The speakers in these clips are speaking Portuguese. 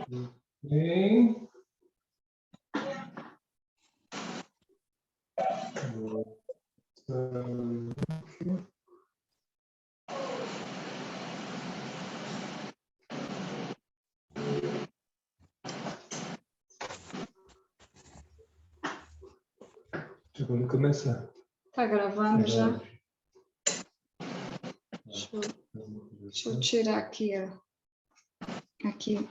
Bem. Vamos começar. Tá gravando já? Deixa eu tirar aqui, ó. Aqui.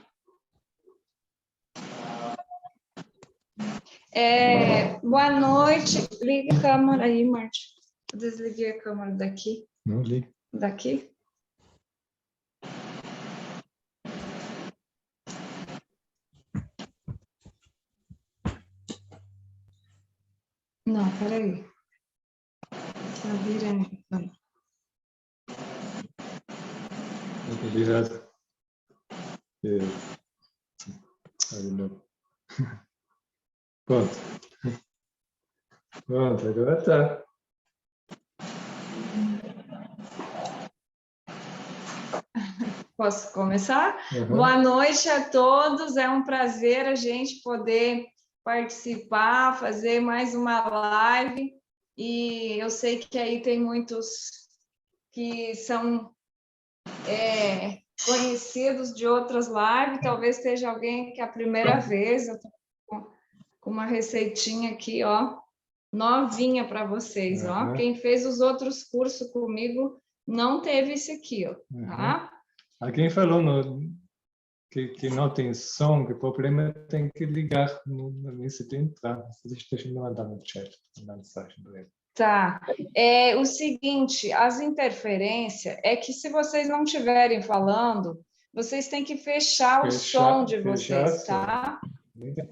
Boa noite. Liga a câmera aí, Marte. Desliguei a câmera daqui. Não liga. Daqui? Não, peraí. Tá virando. Virado. Aí não. Pronto. Pronto, agora tá. Posso começar? Uhum. Boa noite a todos. É um prazer a gente poder participar, fazer mais uma live. E eu sei que aí tem muitos que são conhecidos de outras lives. Talvez esteja alguém que é a primeira vez. Eu estou com uma receitinha aqui, ó, novinha para vocês, ó. Uhum. Quem fez os outros cursos comigo não teve esse aqui, ó, tá? Alguém falou que não tem som, que o problema é tem que ligar no ICT entrar. Deixa eu mandar no chat, uma mensagem para ele. Tá. O seguinte, as interferências é que se vocês não estiverem falando, vocês têm que fechar o som de vocês, tá?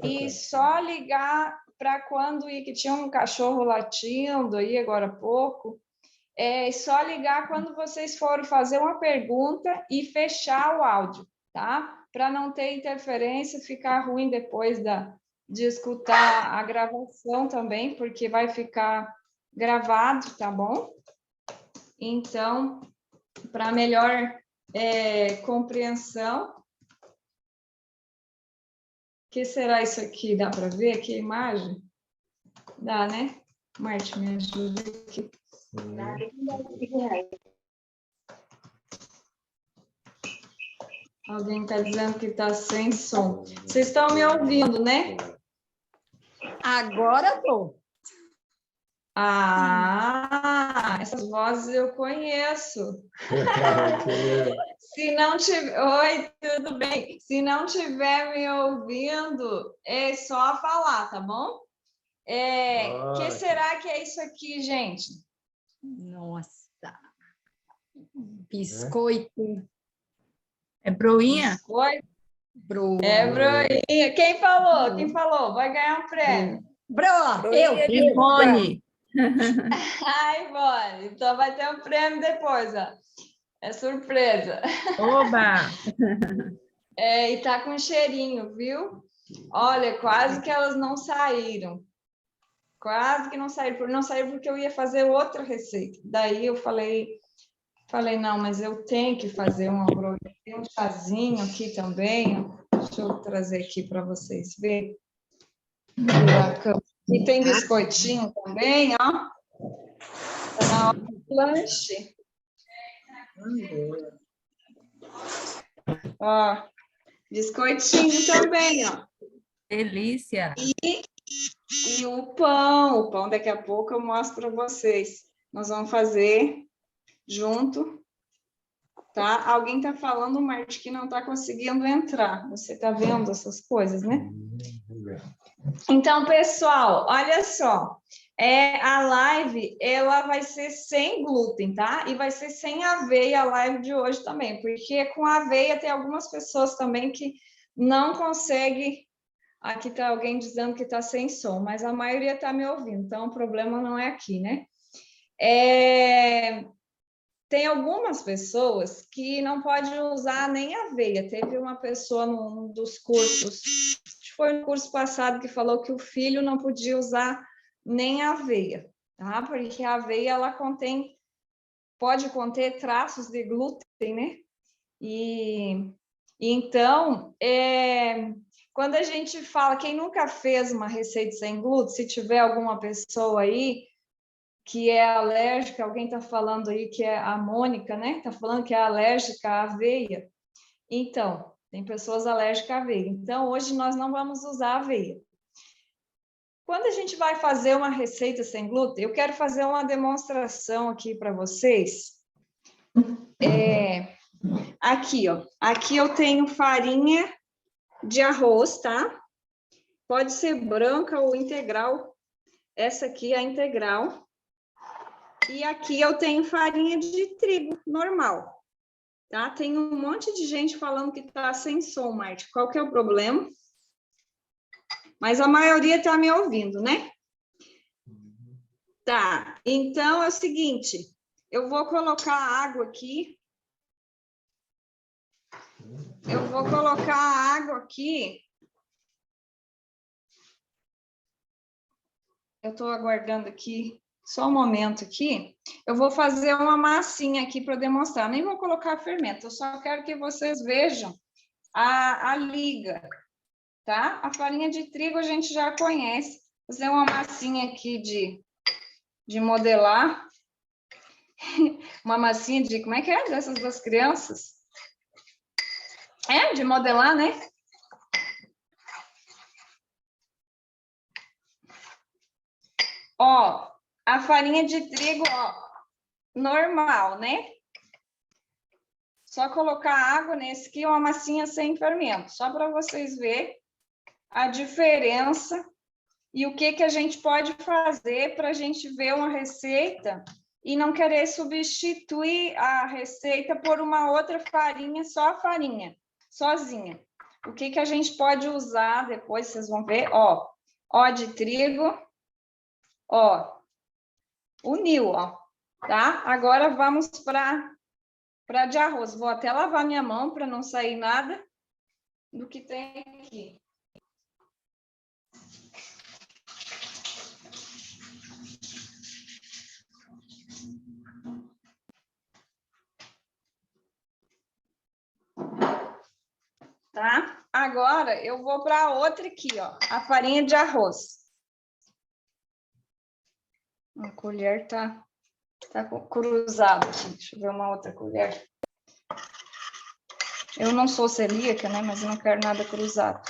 E só ligar para quando ir, que tinha um cachorro latindo aí agora há pouco, só ligar quando vocês forem fazer uma pergunta e fechar o áudio, tá? Para não ter interferência, ficar ruim depois de escutar a gravação também, porque vai ficar gravado, tá bom? Então, para melhor compreensão, o que será isso aqui? Dá para ver aqui a imagem? Dá, né? Marte, me ajuda aqui. Alguém está dizendo que está sem som. Vocês estão me ouvindo, né? Agora estou. Ah, essas vozes eu conheço. Se não tiver... Oi, tudo bem? Se não tiver me ouvindo, é só falar, tá bom? Que será que é isso aqui, gente? Nossa. Biscoito. É broinha? Biscoito? Broa. É broinha. Quem falou? Quem falou? Vai ganhar um prêmio. Broa. Eu. Ivone. Ai, Ivone. Então vai ter um prêmio depois, ó. É surpresa. Oba! E tá com cheirinho, viu? Olha, quase que elas não saíram. Quase que não saíram. Não saíram porque eu ia fazer outra receita. Daí eu falei, não, mas eu tenho que fazer uma broinha. Tem um chazinho aqui também. Deixa eu trazer aqui para vocês verem. E tem biscoitinho também, ó. Tá na hora do lanche. Ó, biscoitinho também, ó. Delícia! E o pão daqui a pouco eu mostro para vocês. Nós vamos fazer junto, tá? Alguém está falando, Marte, que não está conseguindo entrar. Você está vendo essas coisas, né? Então, pessoal, olha só. A live, ela vai ser sem glúten, tá? E vai ser sem aveia a live de hoje também, porque com aveia tem algumas pessoas também que não conseguem. Aqui está alguém dizendo que está sem som, mas a maioria está me ouvindo, então o problema não é aqui, né? Tem algumas pessoas que não podem usar nem aveia. Teve uma pessoa num dos cursos, acho que foi no curso passado, que falou que o filho não podia usar nem aveia, tá? Porque a aveia, ela pode conter traços de glúten, né? E Então, quando a gente fala, quem nunca fez uma receita sem glúten, se tiver alguma pessoa aí que é alérgica, alguém está falando aí que é a Mônica, né? Está falando que é alérgica à aveia. Então, tem pessoas alérgicas à aveia. Então, hoje nós não vamos usar aveia. Quando a gente vai fazer uma receita sem glúten, eu quero fazer uma demonstração aqui para vocês. Aqui, ó. Aqui eu tenho farinha de arroz, tá? Pode ser branca ou integral. Essa aqui é a integral. E aqui eu tenho farinha de trigo normal, tá? Tem um monte de gente falando que tá sem som, Marte. Qual que é o problema? Mas a maioria tá me ouvindo, né? Tá, então é o seguinte, eu vou colocar água aqui. Eu vou colocar a água aqui. Eu tô aguardando aqui. Só um momento aqui, eu vou fazer uma massinha aqui para demonstrar. Nem vou colocar fermento, eu só quero que vocês vejam a liga, tá? A farinha de trigo a gente já conhece. Vou fazer uma massinha aqui de modelar. Uma massinha de, como é que é? Dessas das crianças. De modelar, né? Ó, a farinha de trigo, ó, normal, né? Só colocar água nesse aqui, uma massinha sem fermento, só para vocês verem a diferença e o que a gente pode fazer para a gente ver uma receita e não querer substituir a receita por uma outra farinha, só a farinha, sozinha. O que a gente pode usar depois, vocês vão ver, ó de trigo, ó, uniu, ó, tá? Agora vamos para de arroz. Vou até lavar minha mão para não sair nada do que tem aqui. Tá? Agora eu vou para outra aqui, ó, a farinha de arroz. A colher tá cruzada aqui. Deixa eu ver uma outra colher. Eu não sou celíaca, né? Mas eu não quero nada cruzado.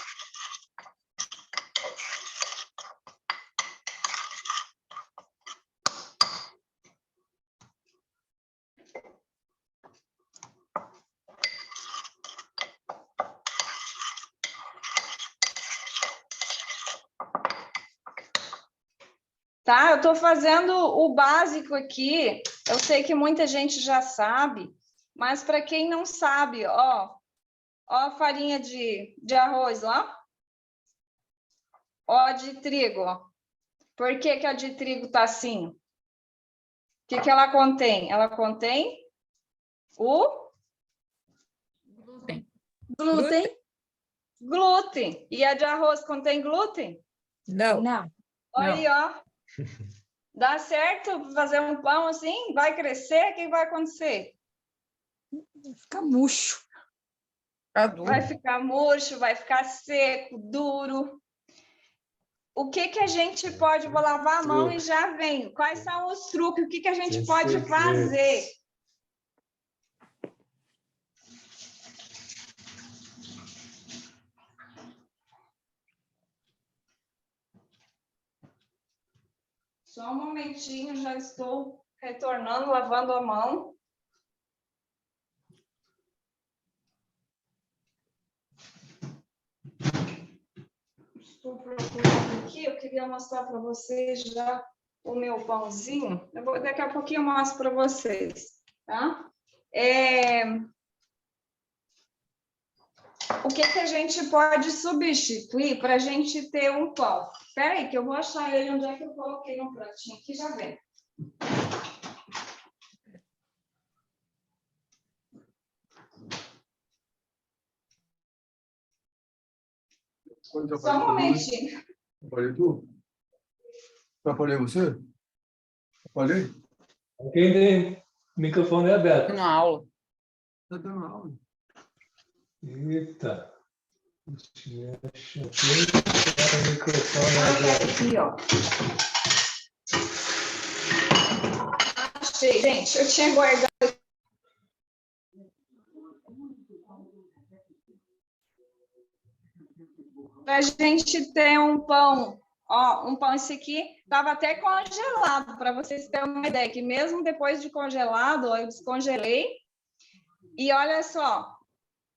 Tá? Eu estou fazendo o básico aqui. Eu sei que muita gente já sabe, mas para quem não sabe, ó a farinha de arroz, ó de trigo, ó. Por que a de trigo tá assim? O que ela contém? Ela contém o Glúten. Glúten. E a de arroz contém glúten? Não. Olha aí, ó. Dá certo fazer um pão assim? Vai crescer? O que vai acontecer? Vai ficar murcho. Vai ficar murcho, vai ficar seco, duro. O que a gente pode... Vou lavar a mão e já venho. Quais são os truques? O que a gente pode fazer? Só um momentinho, já estou retornando, lavando a mão. Estou procurando aqui, eu queria mostrar para vocês já o meu pãozinho. Daqui a pouquinho eu mostro para vocês, tá? O que a gente pode substituir para a gente ter um pão? Espera aí, que eu vou achar ele onde é que eu coloquei no pratinho aqui, já vem. Só um momentinho. Atrapalhei tu? Atrapalhei você? Atrapalhei? Quem tem microfone aberto. Na aula. Tá dando aula. Eita. Deixa eu o microfone aqui, ó. Achei, gente. Eu tinha guardado. Para a gente ter um pão, ó, um pão, esse aqui estava até congelado, para vocês terem uma ideia, que mesmo depois de congelado, eu descongelei, e olha só,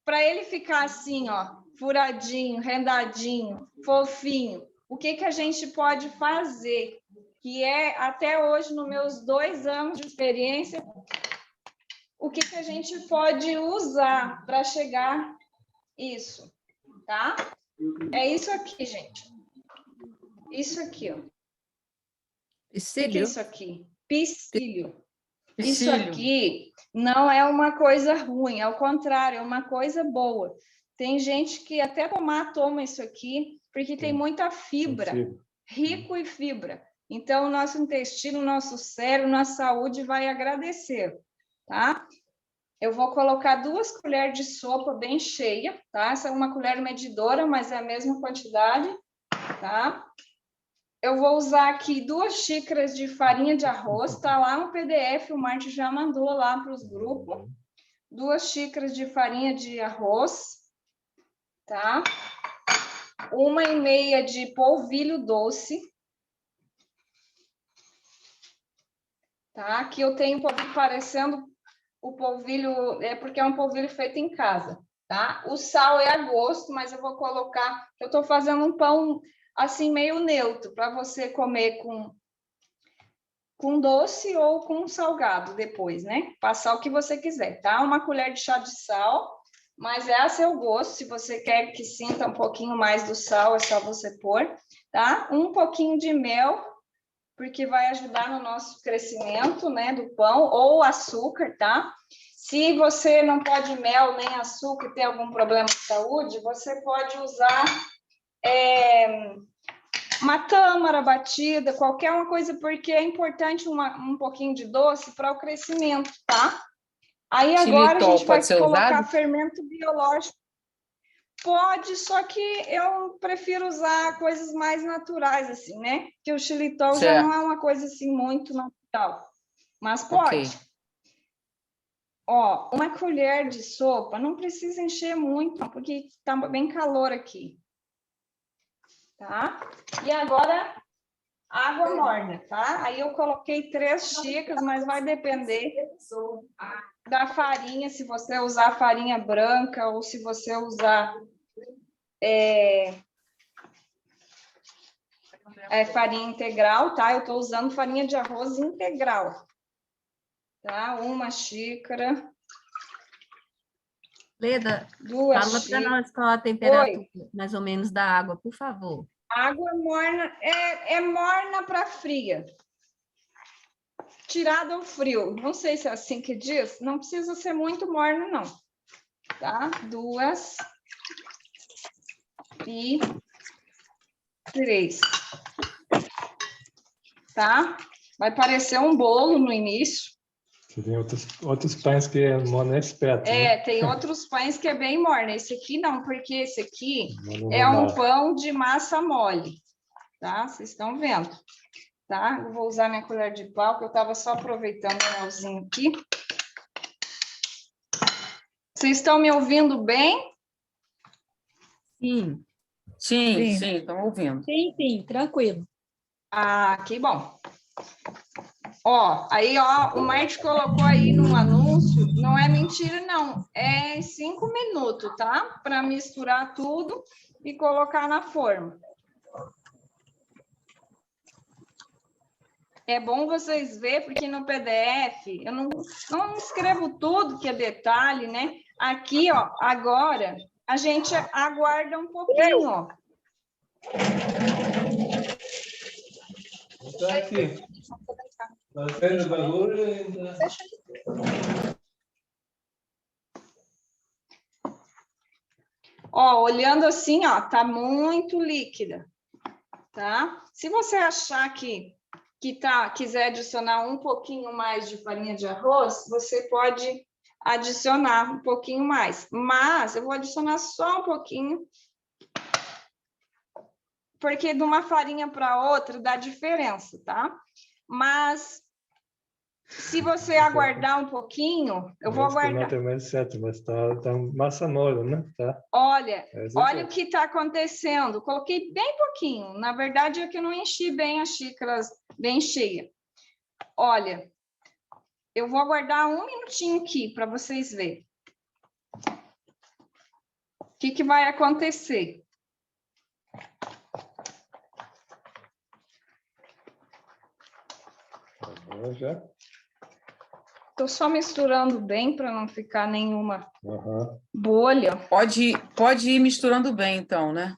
para ele ficar assim, ó, furadinho, rendadinho, fofinho, o que a gente pode fazer? Que é, até hoje, nos meus 2 anos de experiência, o que a gente pode usar para chegar isso, tá? É isso aqui, gente. Isso aqui, ó. Psyllium. O que é isso aqui? Psyllium. Isso Psyllium. aqui não é uma coisa ruim, ao contrário, é uma coisa boa. Tem gente que até toma isso aqui, porque tem muita fibra, rico em fibra. Então, o nosso intestino, o nosso cérebro, nossa saúde vai agradecer, tá? Eu vou colocar 2 colheres de sopa bem cheia, tá? Essa é uma colher medidora, mas é a mesma quantidade, tá? Eu vou usar aqui 2 xícaras de farinha de arroz, tá lá no PDF, o Marte já mandou lá para os grupos. 2 xícaras de farinha de arroz, tá? 1,5 de polvilho doce. Tá? Aqui eu tenho um polvilho parecendo o polvilho, é porque é um polvilho feito em casa, tá? O sal é a gosto, mas eu vou colocar, eu tô fazendo um pão assim meio neutro, para você comer com doce ou com salgado depois, né? Passar o que você quiser, tá? 1 colher de chá de sal, mas é a seu gosto, se você quer que sinta um pouquinho mais do sal, é só você pôr, tá? Um pouquinho de mel, porque vai ajudar no nosso crescimento, né, do pão, ou açúcar, tá? Se você não pode mel nem açúcar, tem algum problema de saúde, você pode usar uma tâmara batida, qualquer uma coisa, porque é importante um pouquinho de doce para o crescimento, tá? Aí agora a gente vai colocar fermento biológico. Pode, só que eu prefiro usar coisas mais naturais, assim, né? Porque o xilitol já não é uma coisa, assim, muito natural. Mas pode. Okay. Ó, 1 colher de sopa, não precisa encher muito, porque tá bem calor aqui. Tá? E agora, água morna, tá? Aí eu coloquei 3 xícaras, mas vai depender da farinha, se você usar farinha branca ou se você usar... farinha integral, tá? Eu estou usando farinha de arroz integral, tá? 1 xícara. Leda, 2 fala para nós qual a temperatura, mais ou menos, da água, por favor. Água morna, é morna para fria. Tirada ao frio. Não sei se é assim que diz. Não precisa ser muito morna, não. Tá? 2 e 3. Tá? Vai parecer um bolo no início. Tem outros pães que é morno esperto, né? Tem outros pães que é bem morno. Esse aqui não, porque esse aqui é um pão de massa mole. Tá? Vocês estão vendo. Tá? Eu vou usar minha colher de pau, que eu estava só aproveitando o melzinho aqui. Vocês estão me ouvindo bem? Sim. Sim, estão ouvindo. Sim, tranquilo. Ah, que bom. Ó, aí, ó, o Marte colocou aí no anúncio, não é mentira, não. É 5 minutos, tá? Para misturar tudo e colocar na forma. É bom vocês verem, porque no PDF eu não escrevo tudo que é detalhe, né? Aqui, ó, agora, a gente aguarda um pouquinho, ó. Tá aqui. Fazendo barulho ainda. Ó, olhando assim, ó, tá muito líquida, tá? Se você achar que quiser adicionar um pouquinho mais de farinha de arroz, você pode adicionar um pouquinho mais. Mas eu vou adicionar só um pouquinho, porque de uma farinha para outra dá diferença, tá? Mas se você aguardar um pouquinho, eu vou aguardar. Não mais certo, mas tá massa mole, né? Tá. Olha o que está acontecendo. Coloquei bem pouquinho. Na verdade, é que eu não enchi bem as xícaras bem cheia. Olha, eu vou aguardar um minutinho aqui para vocês verem. O que vai acontecer? Já. Estou só misturando bem para não ficar nenhuma bolha. Pode ir misturando bem, então, né?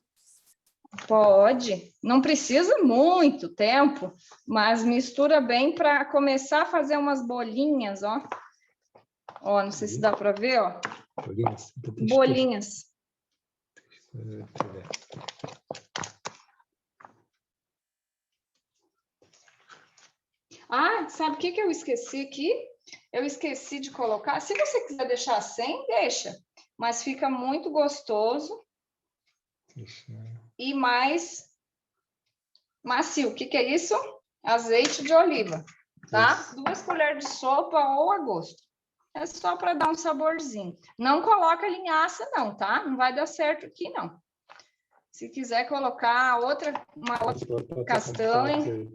Pode. Não precisa muito tempo, mas mistura bem para começar a fazer umas bolinhas, ó. Ó, não sei se dá para ver, ó. Bolinhas. Ah, sabe o que eu esqueci aqui? Eu esqueci de colocar. Se você quiser deixar sem, deixa. Mas fica muito gostoso e mais macio. O que é isso? Azeite de oliva, tá? 2 colheres de sopa ou a gosto. É só para dar um saborzinho. Não coloca linhaça, não, tá? Não vai dar certo aqui, não. Se quiser colocar uma outra castanha,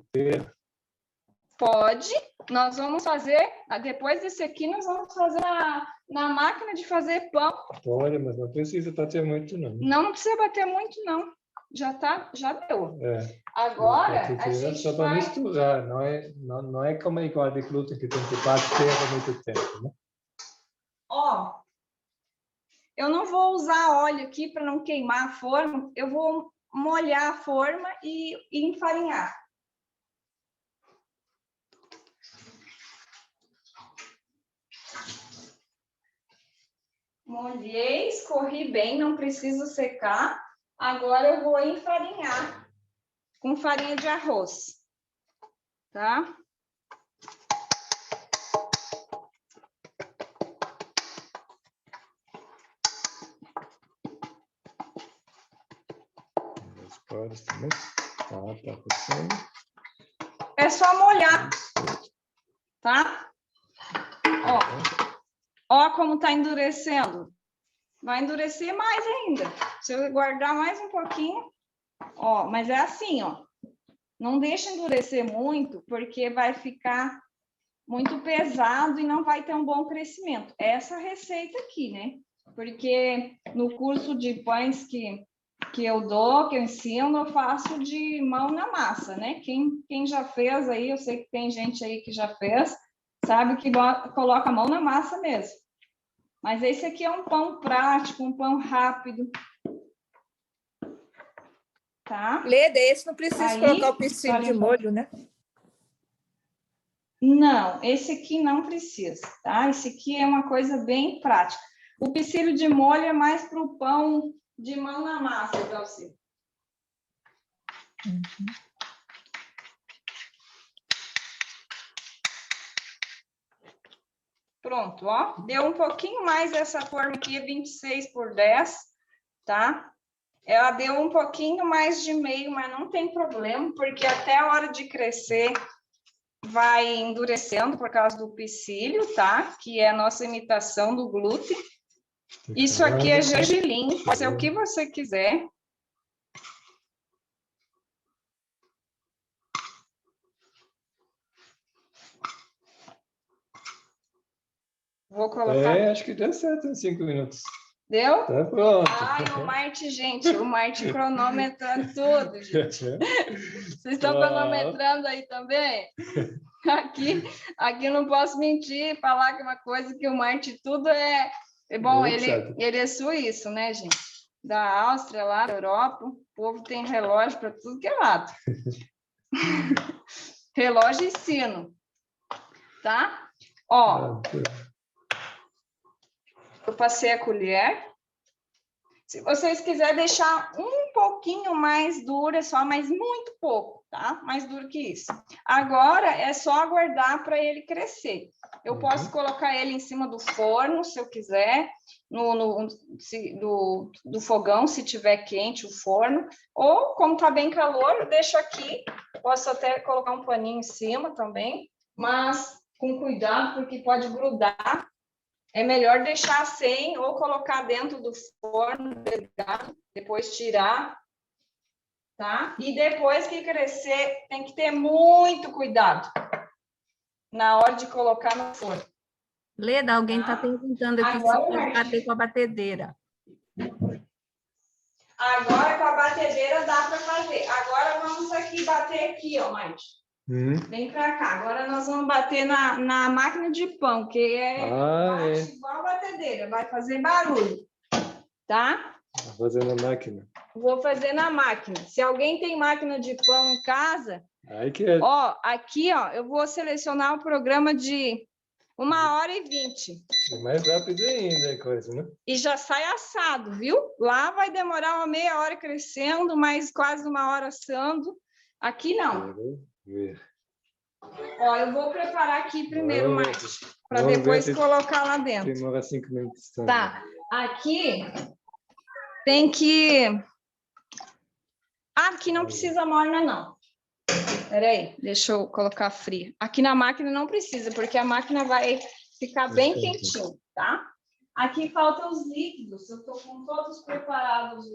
pode. Nós vamos fazer, depois desse aqui, nós vamos fazer na máquina de fazer pão. Pode, mas não precisa bater muito, não. Não precisa bater muito, não. Já deu. Agora, a gente só para misturar, não é como igual de glúten que tem que bater muito tempo, né? Ó, eu não vou usar óleo aqui para não queimar a forma, eu vou molhar a forma e enfarinhar. Molhei, escorri bem, não preciso secar. Agora eu vou enfarinhar com farinha de arroz, tá? É só molhar, tá? Ó como tá endurecendo. Vai endurecer mais ainda. Se eu guardar mais um pouquinho, ó, mas é assim, ó. Não deixa endurecer muito, porque vai ficar muito pesado e não vai ter um bom crescimento. Essa receita aqui, né? Porque no curso de pães que eu dou, que eu ensino, eu faço de mão na massa, né? Quem já fez aí, eu sei que tem gente aí que já fez, sabe que coloca a mão na massa mesmo. Mas esse aqui é um pão prático, um pão rápido. Tá? Leda, esse não precisa colocar o picilho de molho, né? Não, esse aqui não precisa, tá? Esse aqui é uma coisa bem prática. O picilho de molho é mais para o pão de mão na massa, Dalci. Pronto, ó. Deu um pouquinho mais essa forma aqui, 26 por 10, tá? Ela deu um pouquinho mais de meio, mas não tem problema, porque até a hora de crescer vai endurecendo por causa do picílio, tá? Que é a nossa imitação do glúten. Isso aqui é gergelim, pode ser o que você quiser. Vou colocar... acho que deu certo em 5 minutos. Deu? Tá pronto. Ai, o Marte, gente, o Marte cronometrando tudo, gente. Vocês estão cronometrando aí também? Aqui eu não posso mentir, falar que uma coisa que o Marte tudo é bom, ele é suíço, né, gente? Da Áustria, lá da Europa, o povo tem relógio para tudo que é lado. Relógio e sino, tá? Ó, eu passei a colher. Se vocês quiserem deixar um pouquinho mais dura, só, mas muito pouco. tá? Mais duro que isso. Agora é só aguardar para ele crescer. Eu posso colocar ele em cima do forno, se eu quiser, do fogão, se tiver quente o forno, ou como está bem calor, eu deixo aqui. Posso até colocar um paninho em cima também, mas com cuidado, porque pode grudar. É melhor deixar sem ou colocar dentro do forno, depois tirar, tá? E depois que crescer, tem que ter muito cuidado na hora de colocar no forno. Leda, alguém está perguntando aqui se pode bater com a batedeira. Agora com a batedeira dá para fazer. Agora vamos aqui bater aqui, ó, Marte. Vem para cá. Agora nós vamos bater na máquina de pão, que bate igual a batedeira, vai fazer barulho, tá? Vou fazer na máquina. Vou fazer na máquina. Se alguém tem máquina de pão em casa, ó, aqui, ó, eu vou selecionar o programa de 1h20. É mais rápido ainda a coisa, né? E já sai assado, viu? Lá vai demorar uma meia hora crescendo, mais quase 1 hora assando. Aqui não. Ó, eu vou preparar aqui primeiro, Marte, para depois colocar lá dentro. Demora 5 minutos. Tá. Aqui tem que... Aqui não precisa morna, não. Peraí, deixa eu colocar fria. Aqui na máquina não precisa, porque a máquina vai ficar bem quentinha, tá? Aqui faltam os líquidos. Eu estou com todos preparados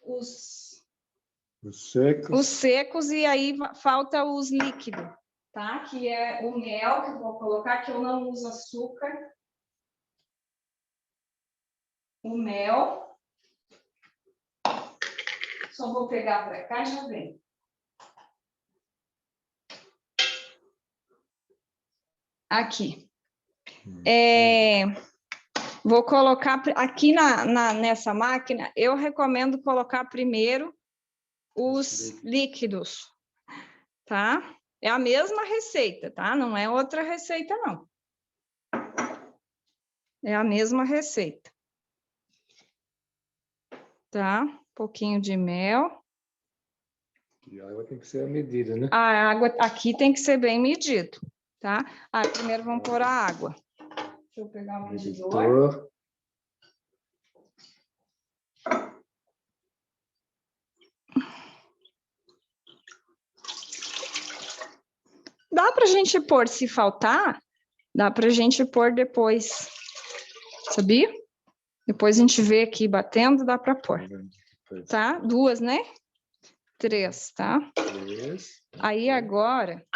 os secos e aí falta os líquidos, tá? Que é o mel que eu vou colocar, que eu não uso açúcar. O mel. Só vou pegar para cá e já vem. Aqui. Vou colocar aqui nessa máquina, eu recomendo colocar primeiro os líquidos, tá? É a mesma receita, tá? Não é outra receita, não. É a mesma receita. Tá? Um pouquinho de mel. E a água tem que ser a medida, né? A água aqui tem que ser bem medido, tá? Primeiro vamos pôr a água. Deixa eu pegar o medidor. Dá para a gente pôr, se faltar, dá para a gente pôr depois, sabia? Depois a gente vê aqui batendo, dá para pôr. Tá? 2, né? 3, tá? 3. Aí agora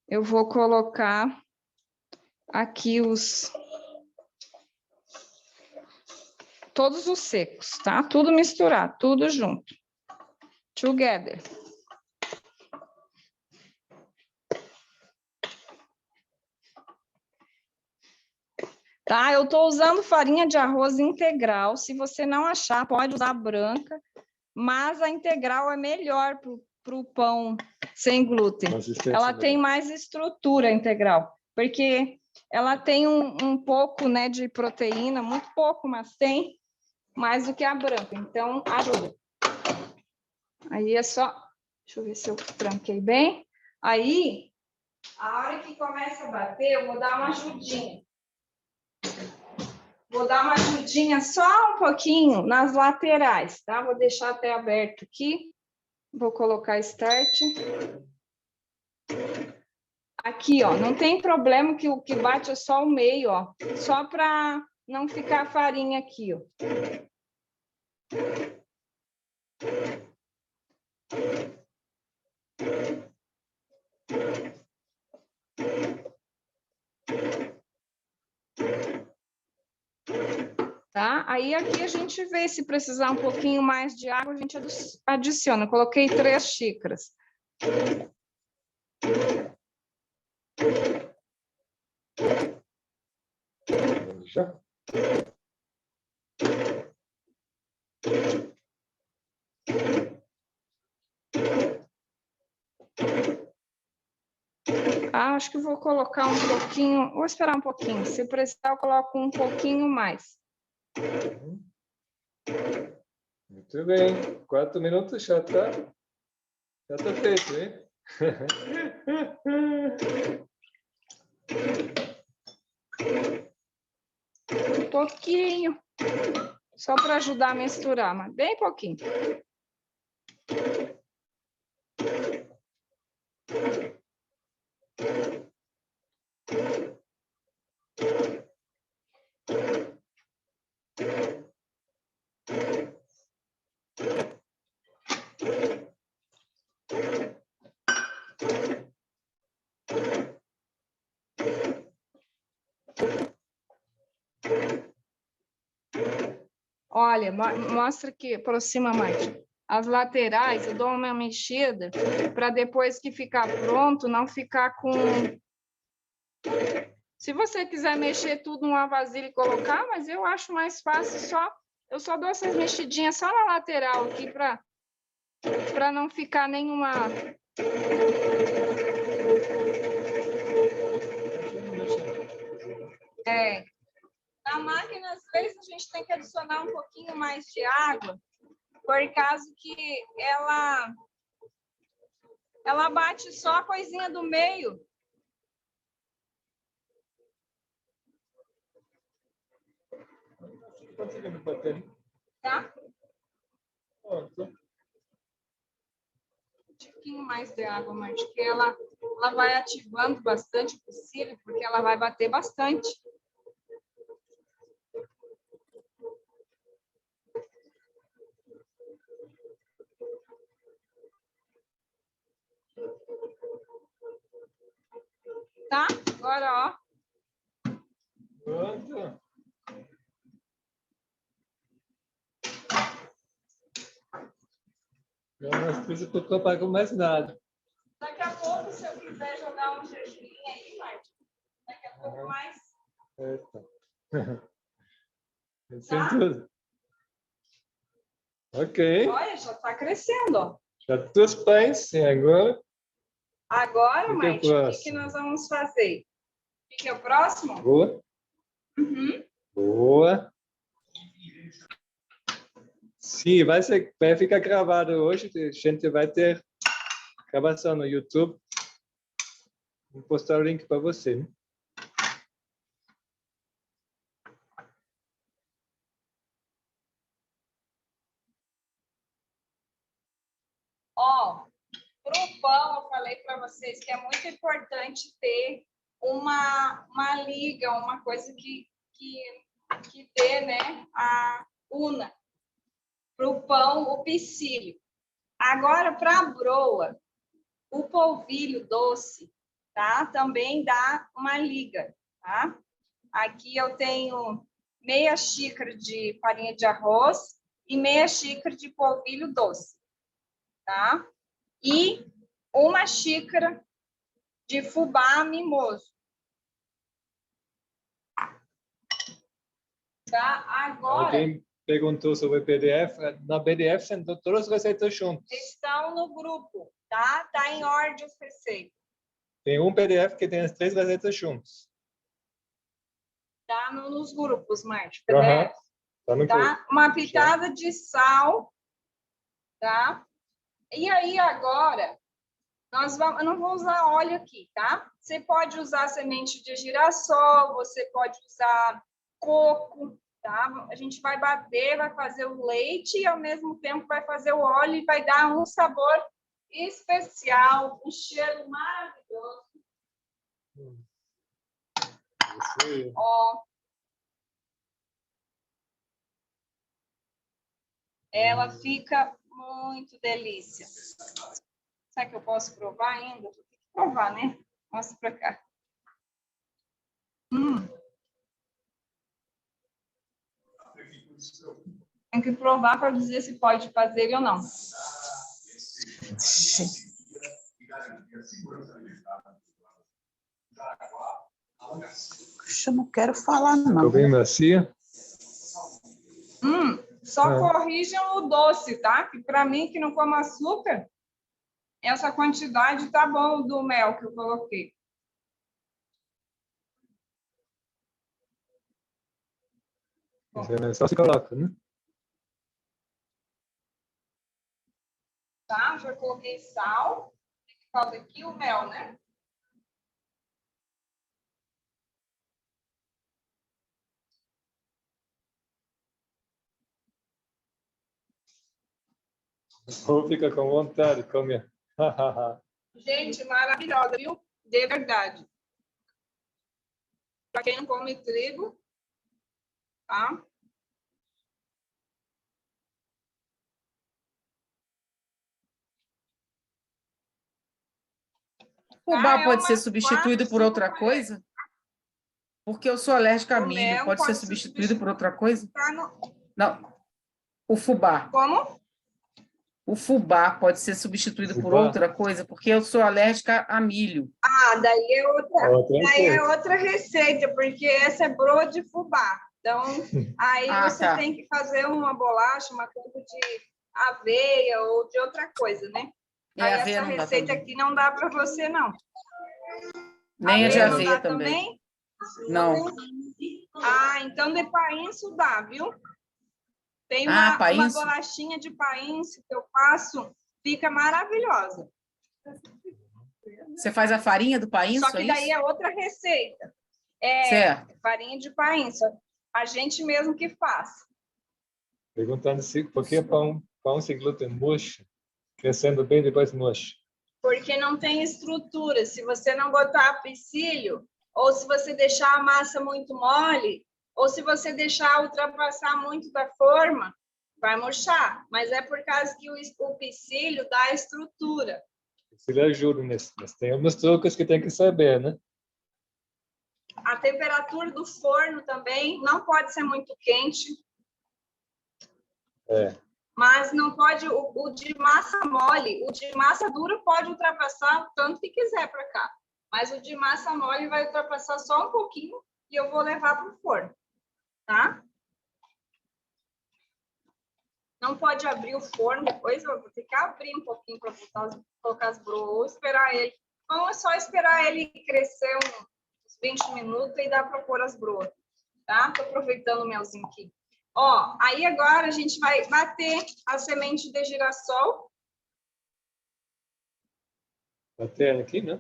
eu vou colocar aqui todos os secos, tá? Tudo misturado, tudo junto. Together. Tá? Eu estou usando farinha de arroz integral. Se você não achar, pode usar branca, mas a integral é melhor para o pão sem glúten. Ela tem mais estrutura integral, porque ela tem um pouco, né, de proteína, muito pouco, mas tem mais do que a branca, então ajuda. Aí é só, deixa eu ver se eu tranquei bem. Aí, a hora que começa a bater, eu vou dar uma ajudinha. Vou dar uma ajudinha só um pouquinho nas laterais, tá? Vou deixar até aberto aqui. Vou colocar Start. Aqui, ó, não tem problema que o que bate é só o meio, ó. Só para não ficar farinha aqui, ó. Tá? Aí aqui a gente vê se precisar um pouquinho mais de água, a gente adiciona. Eu coloquei 3 xícaras. Já? Acho que vou colocar um pouquinho, vou esperar um pouquinho. Se precisar, eu coloco um pouquinho mais. Muito bem. 4 minutos já está Já está feito, hein? Um pouquinho. Só para ajudar a misturar, mas bem pouquinho. Olha, mostra aqui, aproxima mais. As laterais, eu dou uma mexida para depois que ficar pronto, não ficar com... Se você quiser mexer tudo numa vasilha e colocar, mas eu acho mais fácil eu só dou essas mexidinhas só na lateral aqui para não ficar nenhuma... Na máquina, às vezes, a gente tem que adicionar um pouquinho mais de água, por causa que ela bate só a coisinha do meio. Tá? Um pouquinho mais de água, mas que ela vai ativando bastante o psíquico, porque ela vai bater bastante. Tá? Agora, ó. Pronto. Eu não preciso preocupar com mais nada. Daqui a pouco, se eu quiser jogar um gergelim aí, Martin, daqui a pouco mais. Tá? Tudo. Ok. Olha, já está crescendo, ó. Já tudo bem, sim, agora. Agora, Martin, o que nós vamos fazer? O que é o próximo? Boa. Uhum. Boa. Sim, vai ficar gravado hoje. A gente vai ter gravação no YouTube. Vou postar o link para você. Né? Ó, para o pão, eu falei para vocês que é muito importante ter uma liga, uma coisa que dê, né, a una. Para o pão, o psílio. Agora, para a broa, o polvilho doce, tá? Também dá uma liga, tá? Aqui eu tenho meia xícara de farinha de arroz e meia xícara de polvilho doce, tá? E uma xícara de fubá mimoso. Tá? Agora... Alguém perguntou sobre o PDF. Na PDF são todas as receitas juntas. Estão no grupo, tá? Tá em ordem as receitas. Tem um PDF que tem as 3 receitas juntas. Tá nos grupos, Marte. PDF. Tá no tá? grupo. Uma pitada de sal, tá? E aí agora eu não vou usar óleo aqui, tá? Você pode usar semente de girassol, você pode usar coco, tá? A gente vai bater, vai fazer o leite e ao mesmo tempo vai fazer o óleo e vai dar um sabor especial, um cheiro maravilhoso. Ó. Ela fica muito delícia. Será que eu posso provar ainda? Tem que provar, né? Mostra para cá. Tem que provar para dizer se pode fazer ou não. Puxa, eu não quero falar, não. Ficou bem macia? Só corrijam o doce, tá? Que para mim, que não como açúcar, essa quantidade tá bom do mel que eu coloquei. Só se coloca, né? tá? Já coloquei sal. Falta aqui o mel, né? Ou fica com vontade, come. Gente, maravilhosa, viu? De verdade. Para quem não come trigo, tá? Fubá pode ser substituído por outra coisa? Porque eu sou alérgica a milho. Pode ser substituído por outra coisa? Não. O fubá. Como? O fubá pode ser substituído por outra coisa, porque eu sou alérgica a milho. Ah, daí é outra receita, porque essa é broa de fubá. Então, aí você tem que fazer uma bolacha, uma coisa de aveia ou de outra coisa, né? Aí essa receita aqui não dá para você, não. Nem a de aveia também. Não. Ah, então de painço dá, viu? Tem uma bolachinha de painço que eu faço, fica maravilhosa. Você faz a farinha do painço? Só que daí é outra receita. Certo. Farinha de painço. A gente mesmo que faz. Perguntando se por que pão sem glúten murcha, crescendo bem depois murcha. Porque não tem estrutura. Se você não botar psyllium, ou se você deixar a massa muito mole, ou se você deixar ultrapassar muito da forma, vai murchar. Mas é por causa que o psyllium dá estrutura. Ele ajuda nisso, mas tem alguns truques que tem que saber, né? A temperatura do forno também não pode ser muito quente. Mas não pode, o de massa mole, o de massa dura pode ultrapassar o tanto que quiser para cá. Mas o de massa mole vai ultrapassar só um pouquinho e eu vou levar para o forno, tá? Não pode abrir o forno, depois eu vou ter que abrir um pouquinho para colocar as broas, ou esperar ele. Então é só esperar ele crescer uns 20 minutos e dá para pôr as broas, tá? Tô aproveitando o melzinho aqui. Ó, aí agora a gente vai bater a semente de girassol. Bater aqui, né?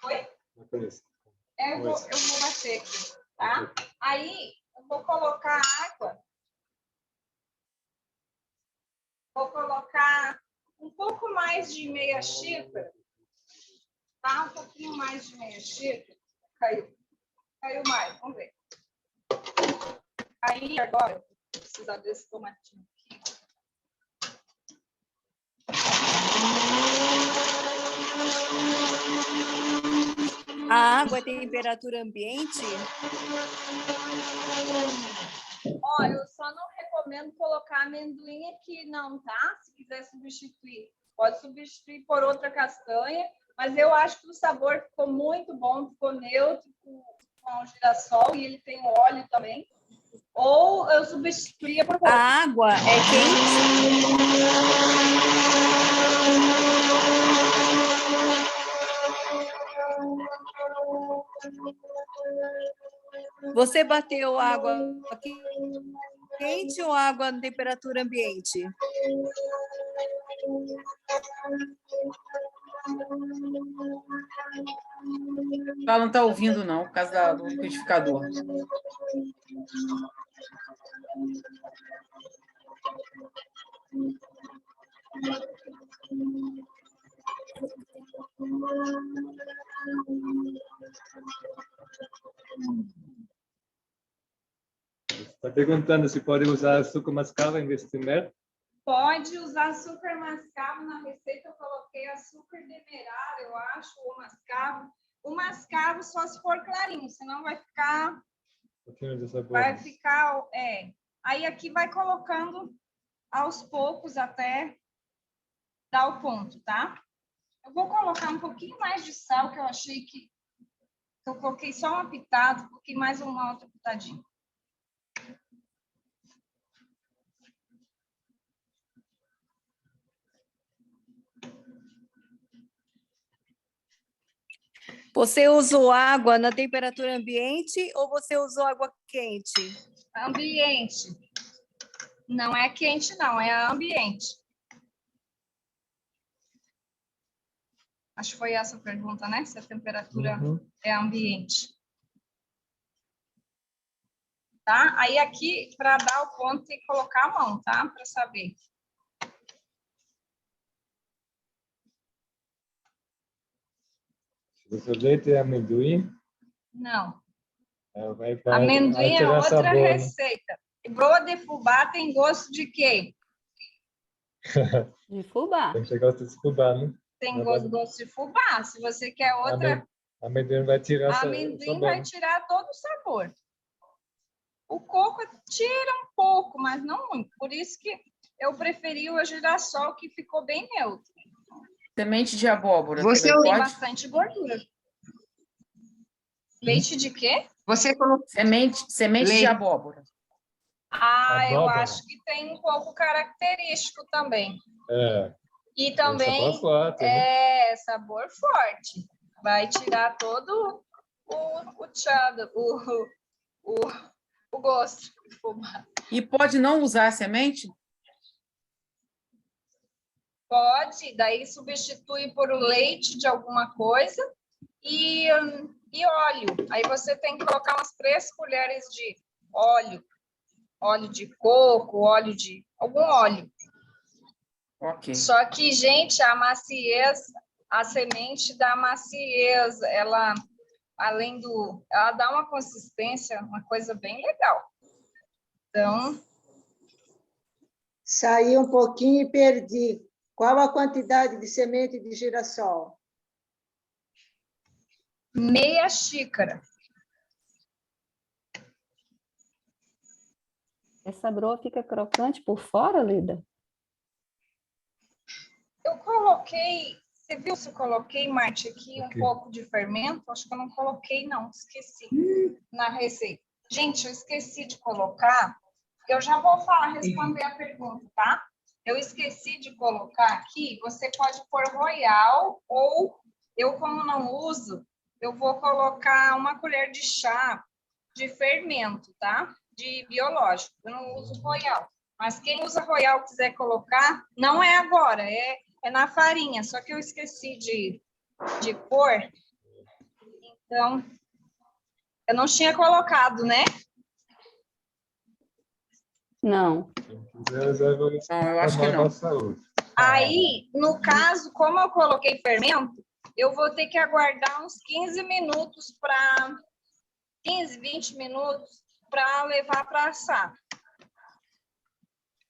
Oi? Eu vou bater aqui, tá? Aí eu vou colocar água. Vou colocar um pouco mais de meia xícara, tá? Um pouquinho mais de meia xícara. Caiu mais, vamos ver. Aí, agora, vou precisar desse tomatinho aqui. A água é temperatura ambiente? Ó, eu só não recomendo colocar amendoim aqui, não, tá? Se quiser substituir, pode substituir por outra castanha, mas eu acho que o sabor ficou muito bom, ficou neutro com o girassol e ele tem óleo também. Ou eu substituía por outra. A água é quente? Você bateu água quente ou água na temperatura ambiente? Ela não está ouvindo, não, por causa do liquidificador. Está perguntando se pode usar açúcar mascavo em vez de mel? Pode usar açúcar mascavo na receita. Eu coloquei açúcar demerara, eu acho, ou mascavo. O mascavo só se for clarinho, senão vai ficar... Vai ficar... Aí aqui vai colocando aos poucos até dar o ponto, tá? Eu vou colocar um pouquinho mais de sal, que eu achei que eu coloquei só uma pitada, coloquei mais uma outra pitadinha. Você usou água na temperatura ambiente ou você usou água quente? Ambiente. Não é quente, não, é ambiente. Acho que foi essa a pergunta, né? Se a temperatura é ambiente. Tá? Aí aqui, para dar o ponto, tem que colocar a mão, tá? Para saber. Se o leite é amendoim? Não. Vai Amendoim é outra sabor, receita. Broa de fubá tem gosto de quê? De fubá. Você gosta de fubá, né? Tem gosto de fubá. Se você quer outra... Amendoim vai tirar amendoim vai tirar todo o sabor. O coco tira um pouco, mas não muito. Por isso que eu preferi o girassol, que ficou bem neutro. Semente de abóbora. Você tem pode? bastante gordura. Leite de quê? Você colocou Semente de abóbora. Eu acho que tem um pouco característico também. E também sabor forte, sabor forte. Vai tirar todo o tchado, o gosto de fubá. E pode não usar a semente? Pode, daí substitui por o leite de alguma coisa e óleo. Aí você tem que colocar umas 3 colheres de óleo de coco, algum óleo. Ok. Só que, gente, a semente dá maciez, ela dá uma consistência, uma coisa bem legal. Então, saí um pouquinho e perdi. Qual a quantidade de semente de girassol? meia xícara. Essa broa fica crocante por fora, Lida? Eu coloquei, você viu se eu coloquei, Marte, aqui um pouco de fermento? Acho que eu não coloquei, não, esqueci na receita. Gente, eu esqueci de colocar, eu já vou responder a pergunta, tá? Eu esqueci de colocar aqui, você pode pôr royal, ou eu, como não uso, eu vou colocar 1 colher de chá de fermento, tá? De biológico, eu não uso royal. Mas quem usa royal quiser colocar, não é agora, é na farinha, só que eu esqueci de pôr. Então, eu não tinha colocado, né? Não. Eu acho que não. Aí, no caso, como eu coloquei fermento, eu vou ter que aguardar uns 15 minutos 20 minutos para levar para assar.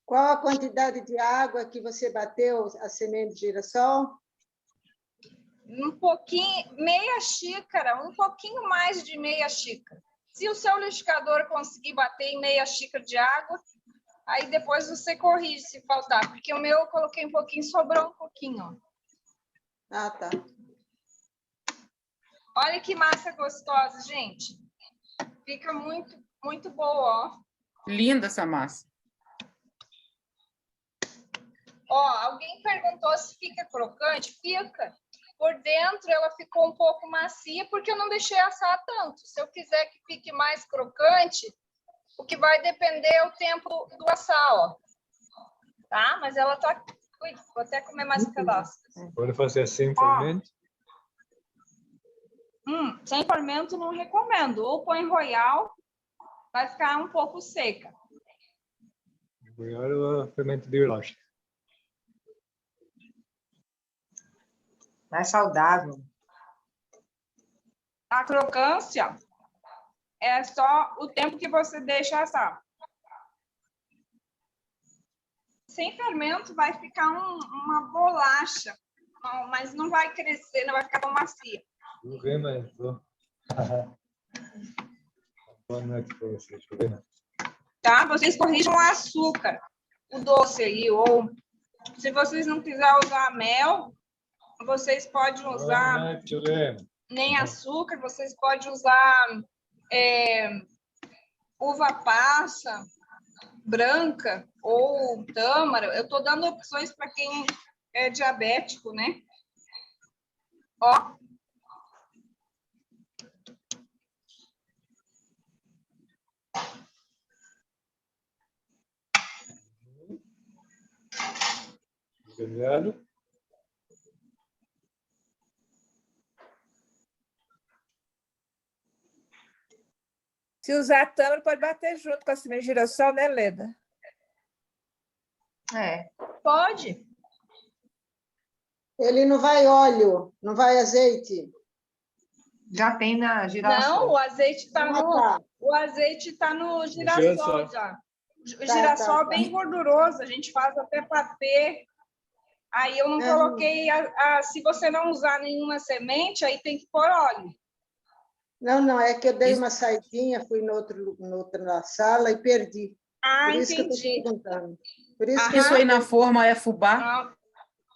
Qual a quantidade de água que você bateu a semente de girassol? Um pouquinho, meia xícara, um pouquinho mais de meia xícara. Se o seu liquidificador conseguir bater em meia xícara de água, aí depois você corrige se faltar, porque o meu eu coloquei um pouquinho, sobrou um pouquinho. Ó. Ah, tá. Olha que massa gostosa, gente. Fica muito, muito boa, ó. Linda essa massa. Ó, alguém perguntou se fica crocante. Fica. Por dentro ela ficou um pouco macia, porque eu não deixei assar tanto. Se eu quiser que fique mais crocante, o que vai depender é o tempo do assar, ó. Tá? Mas ela tá... Ui, vou até comer mais um pedaço. Pode fazer sem fermento? Sem fermento não recomendo. Ou põe royal, vai ficar um pouco seca. Royal é fermento biológico. mais saudável. A crocância é só o tempo que você deixa assar. Sem fermento vai ficar uma bolacha, mas não vai crescer, não vai ficar tão macia. Não vê, mas... Boa noite para vocês. Tá? Vocês corrijam o açúcar, o doce aí, ou se vocês não quiserem usar mel, vocês podem usar nem açúcar, vocês podem usar uva passa branca ou tâmara. Eu estou dando opções para quem é diabético, né? Ó. Obrigado. Se usar a tâmara, pode bater junto com a semente de girassol, né, Leda? Pode. Ele não vai óleo, não vai azeite. Já tem na girassol. Não, o azeite está Tá. no girassol já. O girassol é bem gorduroso, a gente faz até patê. Aí eu não coloquei, se você não usar nenhuma semente, aí tem que pôr óleo. Não, é que eu dei uma saidinha, fui noutra sala e perdi. Ah, Por isso que eu entendi. estou perguntando. Por isso que Isso aí na forma é fubá?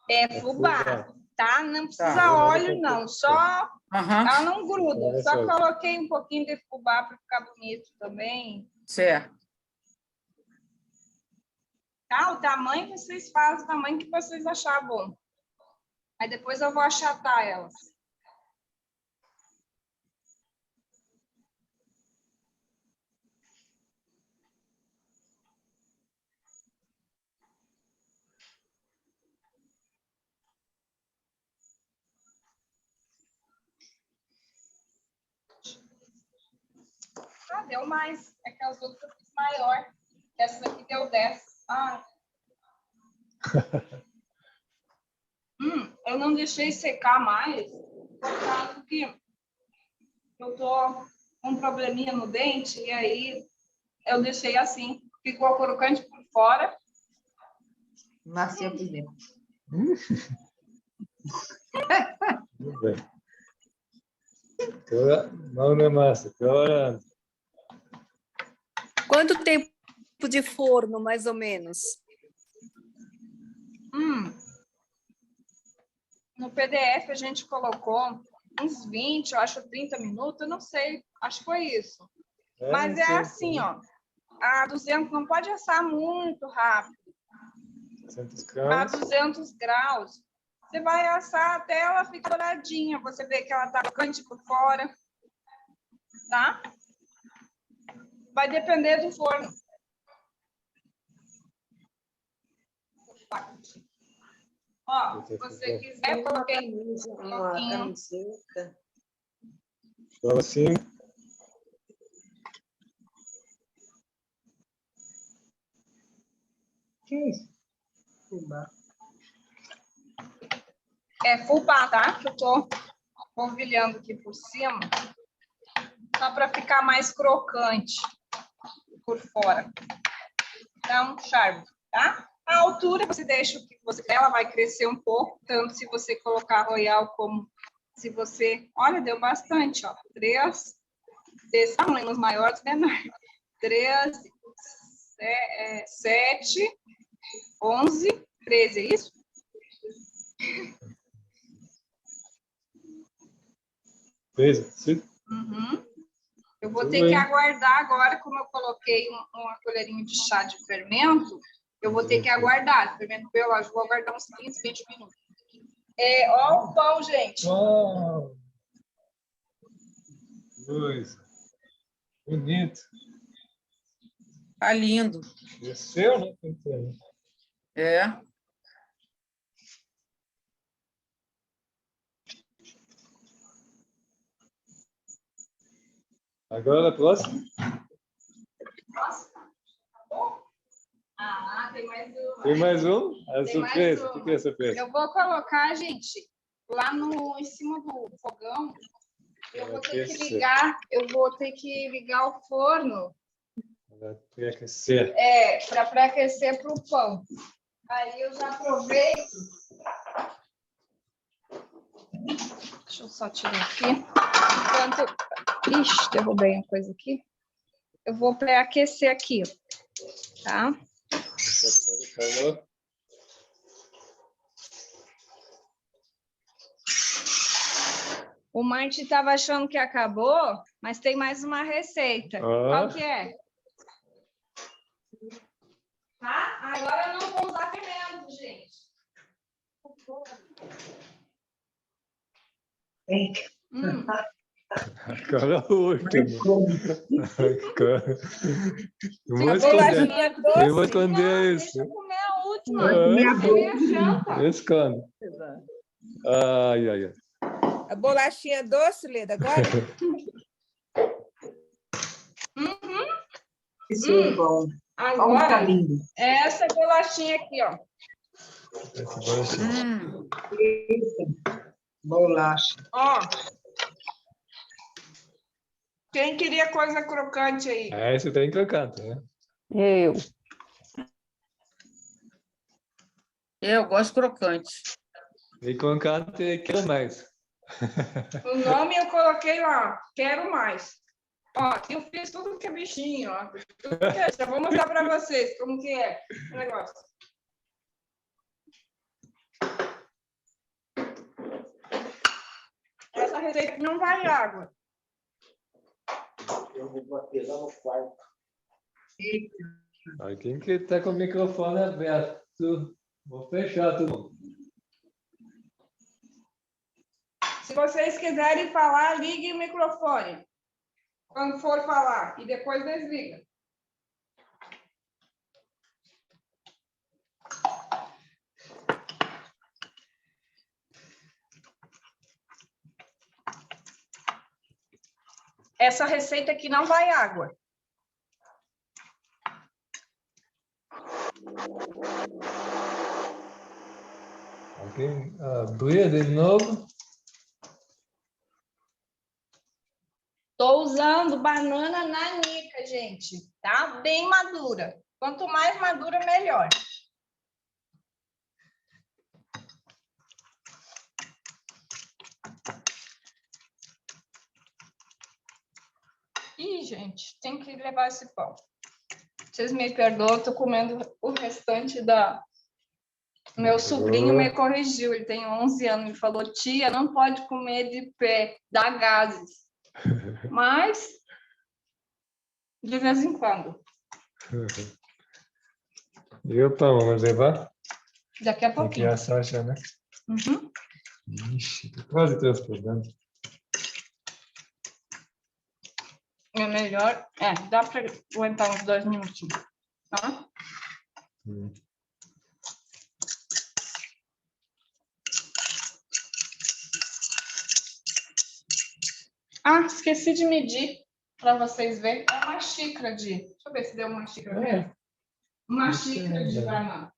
É fubá, tá? Não precisa óleo, não. Só ela não gruda. Só coloquei um pouquinho de fubá para ficar bonito também. Certo. Tá? O tamanho vocês fazem, o tamanho que vocês acharem bom. Aí depois eu vou achatar elas. Ah, deu mais. É que as outras eu fiz maior. Essa daqui deu 10. Ah. Eu não deixei secar mais, por causa que eu tô com um probleminha no dente, e aí eu deixei assim. Ficou crocante por fora. Macia por dentro. Muito bem. Agora, mão na massa. Agora, Quanto tempo de forno, mais ou menos? No PDF a gente colocou uns 20, eu acho 30 minutos, eu não sei, acho que foi isso. Mas é assim, ó, a 200 não pode assar muito rápido. 200 A graus. 200 graus. Você vai assar até ela ficar douradinha, você vê que ela tá crocante por fora, tá? Vai depender do forno. Ó, se você quiser, eu coloquei uma camiseta. Então, assim. Que é isso? Fubá. É fubá, tá? Que eu tô polvilhando aqui por cima, só para ficar mais crocante por fora. Então, charme, tá? A altura você deixa o que você quer, ela vai crescer um pouco, tanto se você colocar royal como se você... Olha, deu bastante, ó. 3 desse tamanho, nos maiores, menores. 3, 7, 11, 13, é isso? Sim. Eu vou ter que aguardar agora, como eu coloquei uma colherinha de chá de fermento, eu vou ter que aguardar. Fermento biológico, vou aguardar uns 15, 20 minutos. Ó o pão, gente. Uau! Coisa. Bonito. Tá lindo. Desceu, né? É. Agora a próxima. Nossa, tá bom? Ah, tem mais um. Tem mais um? A Tem surpresa. mais O que é a surpresa? Eu vou colocar, gente, lá em cima do fogão. Eu vou ter que ligar o forno. Para pré-aquecer. Para pré-aquecer para o pão. Aí eu já aproveito. Deixa eu só tirar aqui. Ixi, derrubei uma coisa aqui. Eu vou pré-aquecer aqui, tá? O Martin estava achando que acabou, mas tem mais uma receita. Qual que é? Tá? Agora eu não vou usar fermento, gente. Agora o último. Eu vou esconder isso. Deixa eu comer a última. Esconde. Ai, ai, ai. A bolachinha doce, Leda, agora? Isso é bom. Agora, Tá lindo. é essa bolachinha aqui, ó. Essa bolachinha. Bolacha. Ó. Quem queria coisa crocante aí? Esse tem crocante, né? Eu gosto crocante. E crocante, quero mais. O nome eu coloquei lá, quero mais. Ó, eu fiz tudo que é bichinho, ó. Tudo que é, já vou mostrar para vocês como que é o negócio. Essa receita não vai água. Eu vou bater lá no quarto. Quem que está com o microfone aberto? Vou fechar tudo. Se vocês quiserem falar, ligue o microfone. Quando for falar. E depois desliga. Essa receita aqui não vai água. Alguém abrir de novo. Estou usando banana nanica, gente. Tá? Bem madura. Quanto mais madura, melhor. Ih, gente, tem que levar esse pão. Vocês me perdoam, estou comendo o restante da... Meu sobrinho me corrigiu, ele tem 11 anos, ele falou, tia, não pode comer de pé, dá gases. Mas, de vez em quando. E o pão, vamos levar? Daqui a Aqui pouquinho. a Sasha, né? Uhum. Ixi, tô quase transportando. É melhor. É, dá para aguentar uns 2 minutinhos. Tá? Ah, esqueci de medir para vocês verem. É uma xícara de... Deixa eu ver se deu uma xícara mesmo. Uma xícara de banana.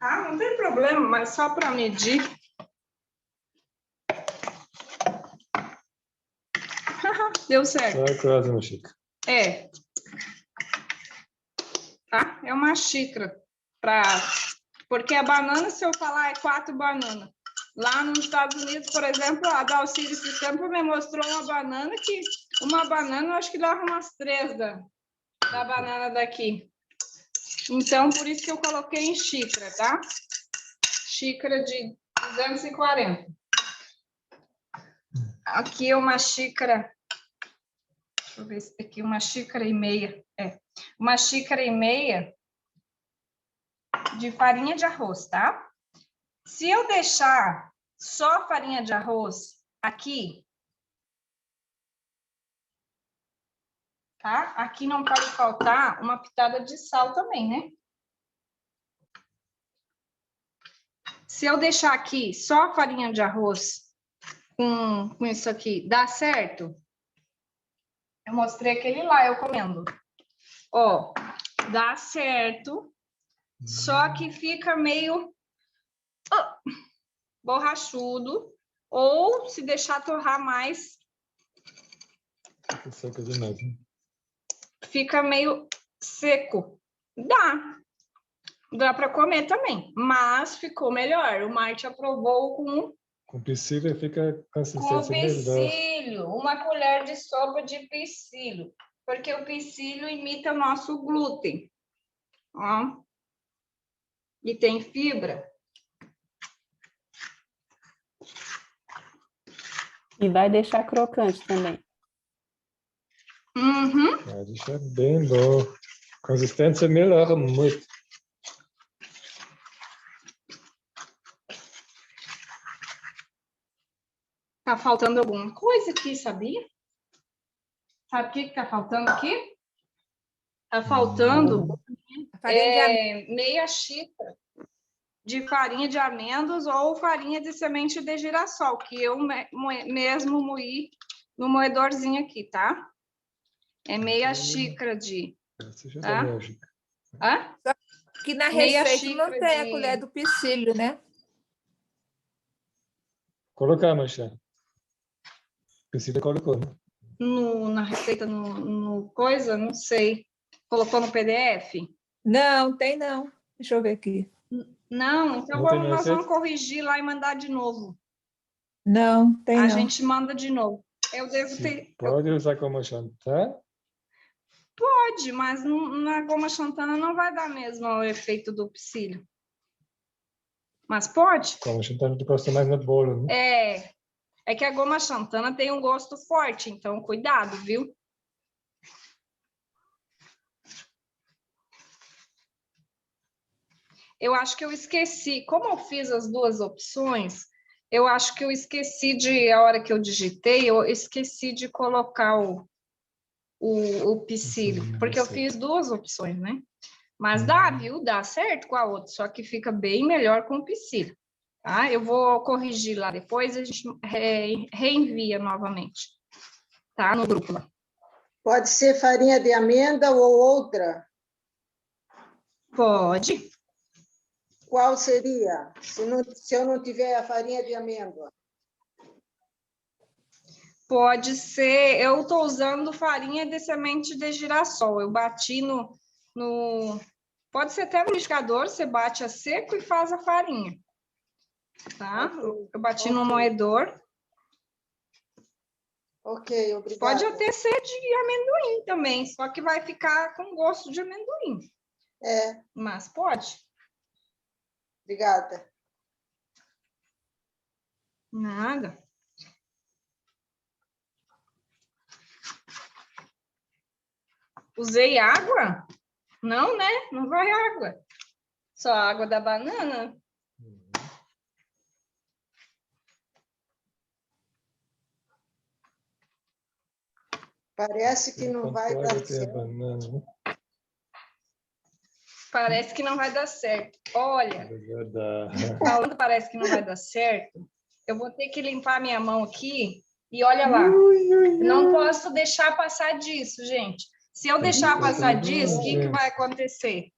Ah, não tem problema, mas só para medir. Deu certo. Só quase uma xícara. É. Tá? É uma xícara. Porque a banana, se eu falar, é 4 bananas. Lá nos Estados Unidos, por exemplo, a Dalcília esse tempo me mostrou uma banana que... Uma banana, eu acho que dava umas 3 da banana daqui. Então, por isso que eu coloquei em xícara, tá? Xícara de 240. Aqui é uma xícara... Deixa eu ver se aqui, uma xícara e meia. É, uma xícara e meia de farinha de arroz, tá? Se eu deixar só farinha de arroz aqui, tá? Aqui não pode faltar uma pitada de sal também, né? Se eu deixar aqui só farinha de arroz com isso aqui, dá certo? Eu mostrei aquele lá, eu comendo. Ó, dá certo, só que fica meio borrachudo, ou se deixar torrar mais, Fica seca demais, né? fica meio seco. Dá para comer também, mas ficou melhor. O Marte aprovou Com psyllium fica com consistência melhor. psyllium, uma colher de sopa de psyllium, porque o psyllium imita o nosso glúten. Ó. E tem fibra. E vai deixar crocante também. Uhum. Vai deixar bem bom. Consistência melhora muito. Tá faltando alguma coisa aqui, sabia? Sabe o que tá faltando aqui? Tá faltando meia xícara de farinha de amêndoas ou farinha de semente de girassol, que eu mesmo moí no moedorzinho aqui, tá? É meia xícara de Essa já Tá? dá lógica. Hã? Que na Meia receita não xícara tem a de- colher do psyllium, né? Colocamos já. Priscila colocou, né? Na receita, no coisa, não sei. Colocou no PDF? Não, tem não. Deixa eu ver aqui. Não, então Não tem na nós vamos receita? corrigir lá e mandar de novo. Não, tem A não. gente manda de novo. Eu devo Se ter. pode usar como chantar? Pode, mas na goma xantana não vai dar mesmo o efeito do psyllium. Mas pode? Como chantar tu gosta mais no bolo, né? É que a goma xantana tem um gosto forte, então cuidado, viu? Eu acho que eu esqueci, como eu fiz as duas opções, eu acho que eu esqueci a hora que eu digitei, eu esqueci de colocar o psyllium, porque eu fiz duas opções, né? Mas dá, viu? Dá certo com a outra, só que fica bem melhor com o psyllium, tá? Eu vou corrigir lá depois, a gente reenvia novamente, tá? No grupo lá. Pode ser farinha de amêndoa ou outra? Pode. Qual seria? Se eu não tiver a farinha de amêndoa? Pode ser, eu estou usando farinha de semente de girassol. Eu bati pode ser até no liquidificador, você bate a seco e faz a farinha. Tá? Okay. Eu bati no moedor. Ok, obrigada. Pode até ser de amendoim também, só que vai ficar com gosto de amendoim. É. Mas pode. Obrigada. Nada. Usei água? Não, né? Não vai água. Só a água da banana. Parece que não vai dar certo. Banana. Parece que não vai dar certo. Olha, falando parece que não vai dar certo, eu vou ter que limpar minha mão aqui e olha lá. Não posso deixar passar disso, gente. Se eu deixar passar disso, o que vai acontecer?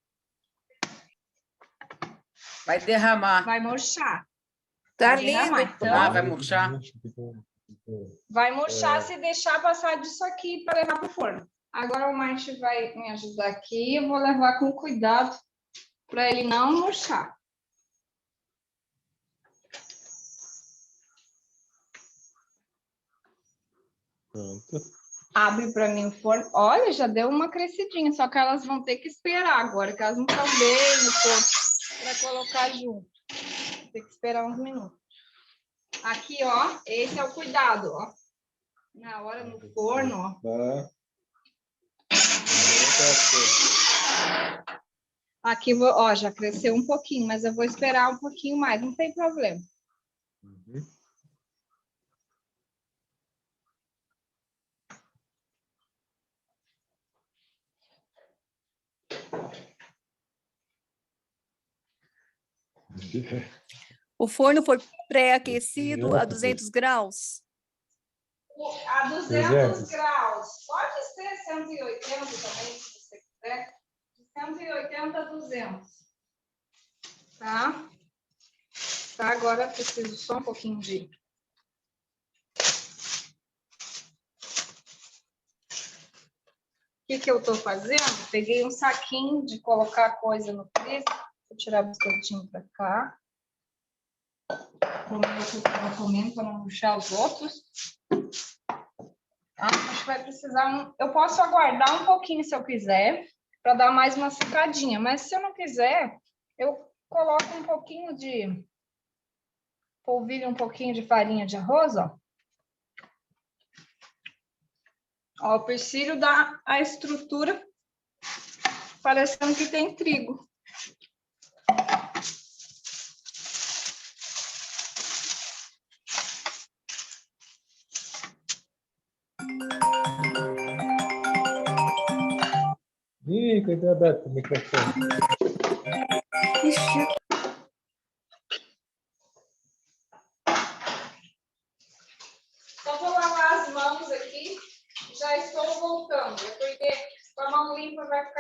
Vai derramar. Vai murchar. Tá Vai derramar. lindo. Então, Vai murchar. vai murchar se deixar passar disso aqui para levar para o forno. Agora o Marte vai me ajudar aqui. Eu vou levar com cuidado para ele não murchar. Pronto. Abre para mim o forno. Olha, já deu uma crescidinha, só que elas vão ter que esperar agora, que elas não estão bem no forno para colocar junto. Tem que esperar uns minutos. Aqui, ó, esse é o cuidado, ó. Na hora no forno, ó. Aqui, ó, já cresceu um pouquinho, mas eu vou esperar um pouquinho mais, não tem problema. O forno foi pré-aquecido a 200 graus? A 200 graus. Pode ser 180 também, se você quiser. De 180 a 200. Tá? Tá, agora eu preciso só um pouquinho de... O que eu tô fazendo? Peguei um saquinho de colocar coisa no freezer. Vou tirar o biscoitinho para cá. Comer o que eu estava comendo para não puxar os outros. Acho que vai precisar... Eu posso aguardar um pouquinho se eu quiser, para dar mais uma secadinha. Mas se eu não quiser, eu coloco um pouquinho de... Polvilho um pouquinho de farinha de arroz, ó. Ó, o psyllium dá a estrutura parecendo que tem trigo. Ih, cuidado aberto o microfone. Só vou lavar as mãos aqui. Já estou voltando. Porque com a mão limpa vai ficar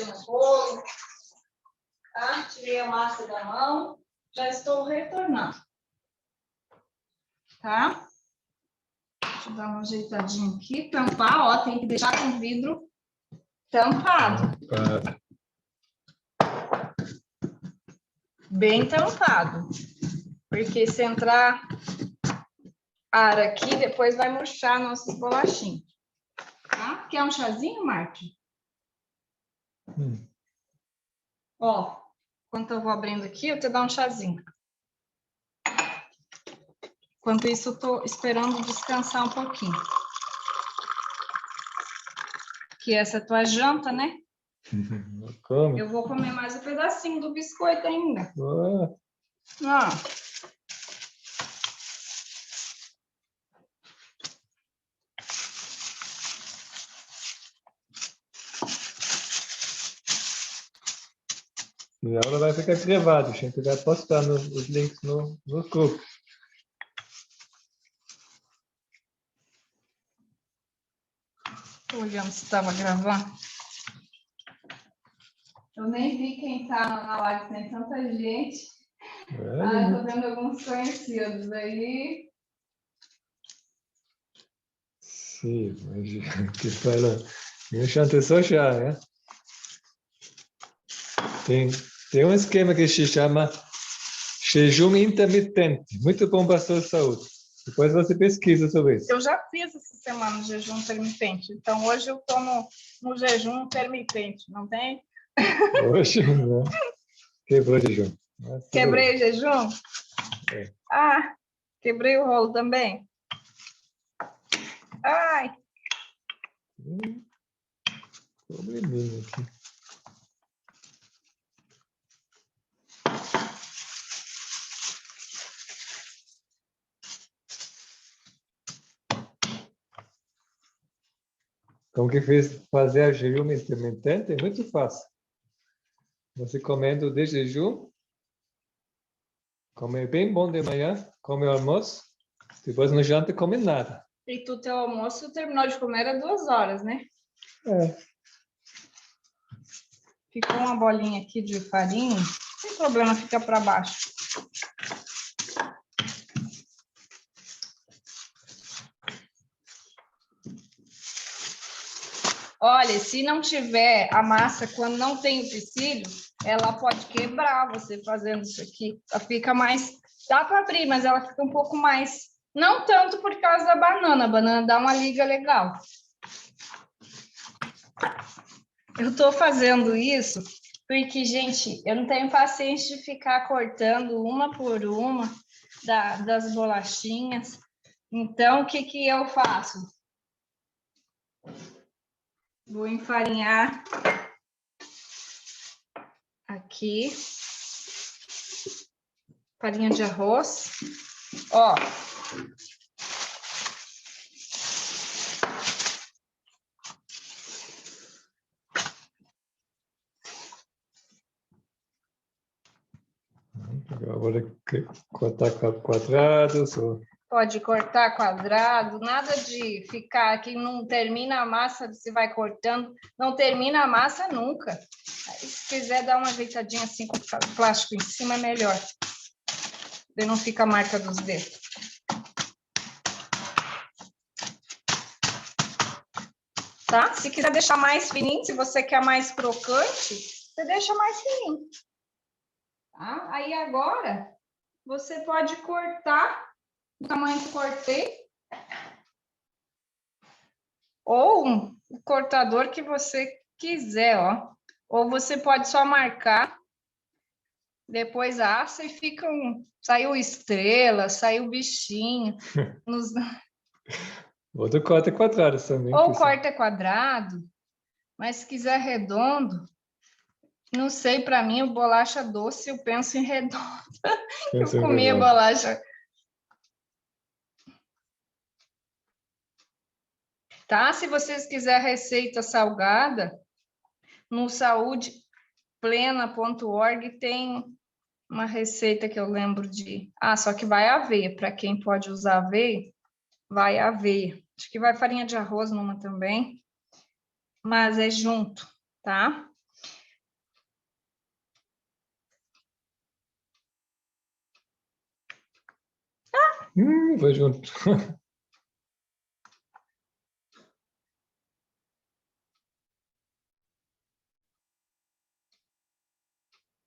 mexer no bolo. Tá? Tirei a massa da mão. Já estou retornando. Tá? Deixa eu dar uma ajeitadinha aqui. Tampar, ó. Tem que deixar com o vidro tampado. Bem tampado. Porque se entrar ar aqui, depois vai murchar nossos bolachinhos. Tá? Quer um chazinho, Marta? Ó, enquanto eu vou abrindo aqui, eu te dou um chazinho. Enquanto isso, eu tô esperando descansar um pouquinho. Que essa é a tua janta, né? Como? Eu vou comer mais um pedacinho do biscoito ainda. Ó. E a aula vai ficar gravada, a gente vai postar os links no grupo. Tô olhando se estava gravando. Eu nem vi quem tá na live, tem tanta gente. Tô vendo alguns conhecidos aí. Sim, mas que fala, eu chante só chá, né? Tem um esquema que se chama jejum intermitente, muito bom para a sua saúde. Depois você pesquisa sobre isso. Eu já fiz essa semana de jejum intermitente, então hoje eu estou no jejum intermitente, não tem? Hoje, né? Quebrou o jejum. Quebrei o jejum? É. Ah, quebrei o rolo também. Ai. Probleminha aqui. Como que fazer a jejum intermitente? É muito fácil. Você comendo de jejum, come bem bom de manhã, come o almoço, depois no janta come nada. E tu, teu almoço terminou de comer há 2 horas, né? É. Ficou uma bolinha aqui de farinha, não tem problema, fica para baixo. Olha, se não tiver a massa, quando não tem o picilho, ela pode quebrar você fazendo isso aqui. Ela fica mais... Dá para abrir, mas ela fica um pouco mais... Não tanto por causa da banana. A banana dá uma liga legal. Eu estou fazendo isso porque, gente, eu não tenho paciência de ficar cortando uma por uma das bolachinhas. Então, o que eu faço? Vou enfarinhar aqui, farinha de arroz, ó. Agora cortar quadrados ou... Pode cortar quadrado, nada de ficar aqui, não termina a massa, você vai cortando, não termina a massa nunca. Aí, se quiser dar uma ajeitadinha assim com plástico em cima, é melhor. Daí não fica a marca dos dedos. Tá? Se quiser deixar mais fininho, se você quer mais crocante, você deixa mais fininho. Tá? Aí agora, você pode cortar o tamanho que cortei, ou o cortador que você quiser, ó. Ou você pode só marcar, depois assa e fica saiu estrela, saiu bichinho. Outro corta quadrado também. Ou corta quadrado, mas se quiser redondo, não sei, para mim, o bolacha doce, eu penso em redondo. Eu comia bolacha. Tá? Se vocês quiserem receita salgada, no saudeplena.org tem uma receita que eu lembro de... só que vai aveia. Para quem pode usar aveia, vai aveia. Acho que vai farinha de arroz numa também. Mas é junto, tá? Foi junto.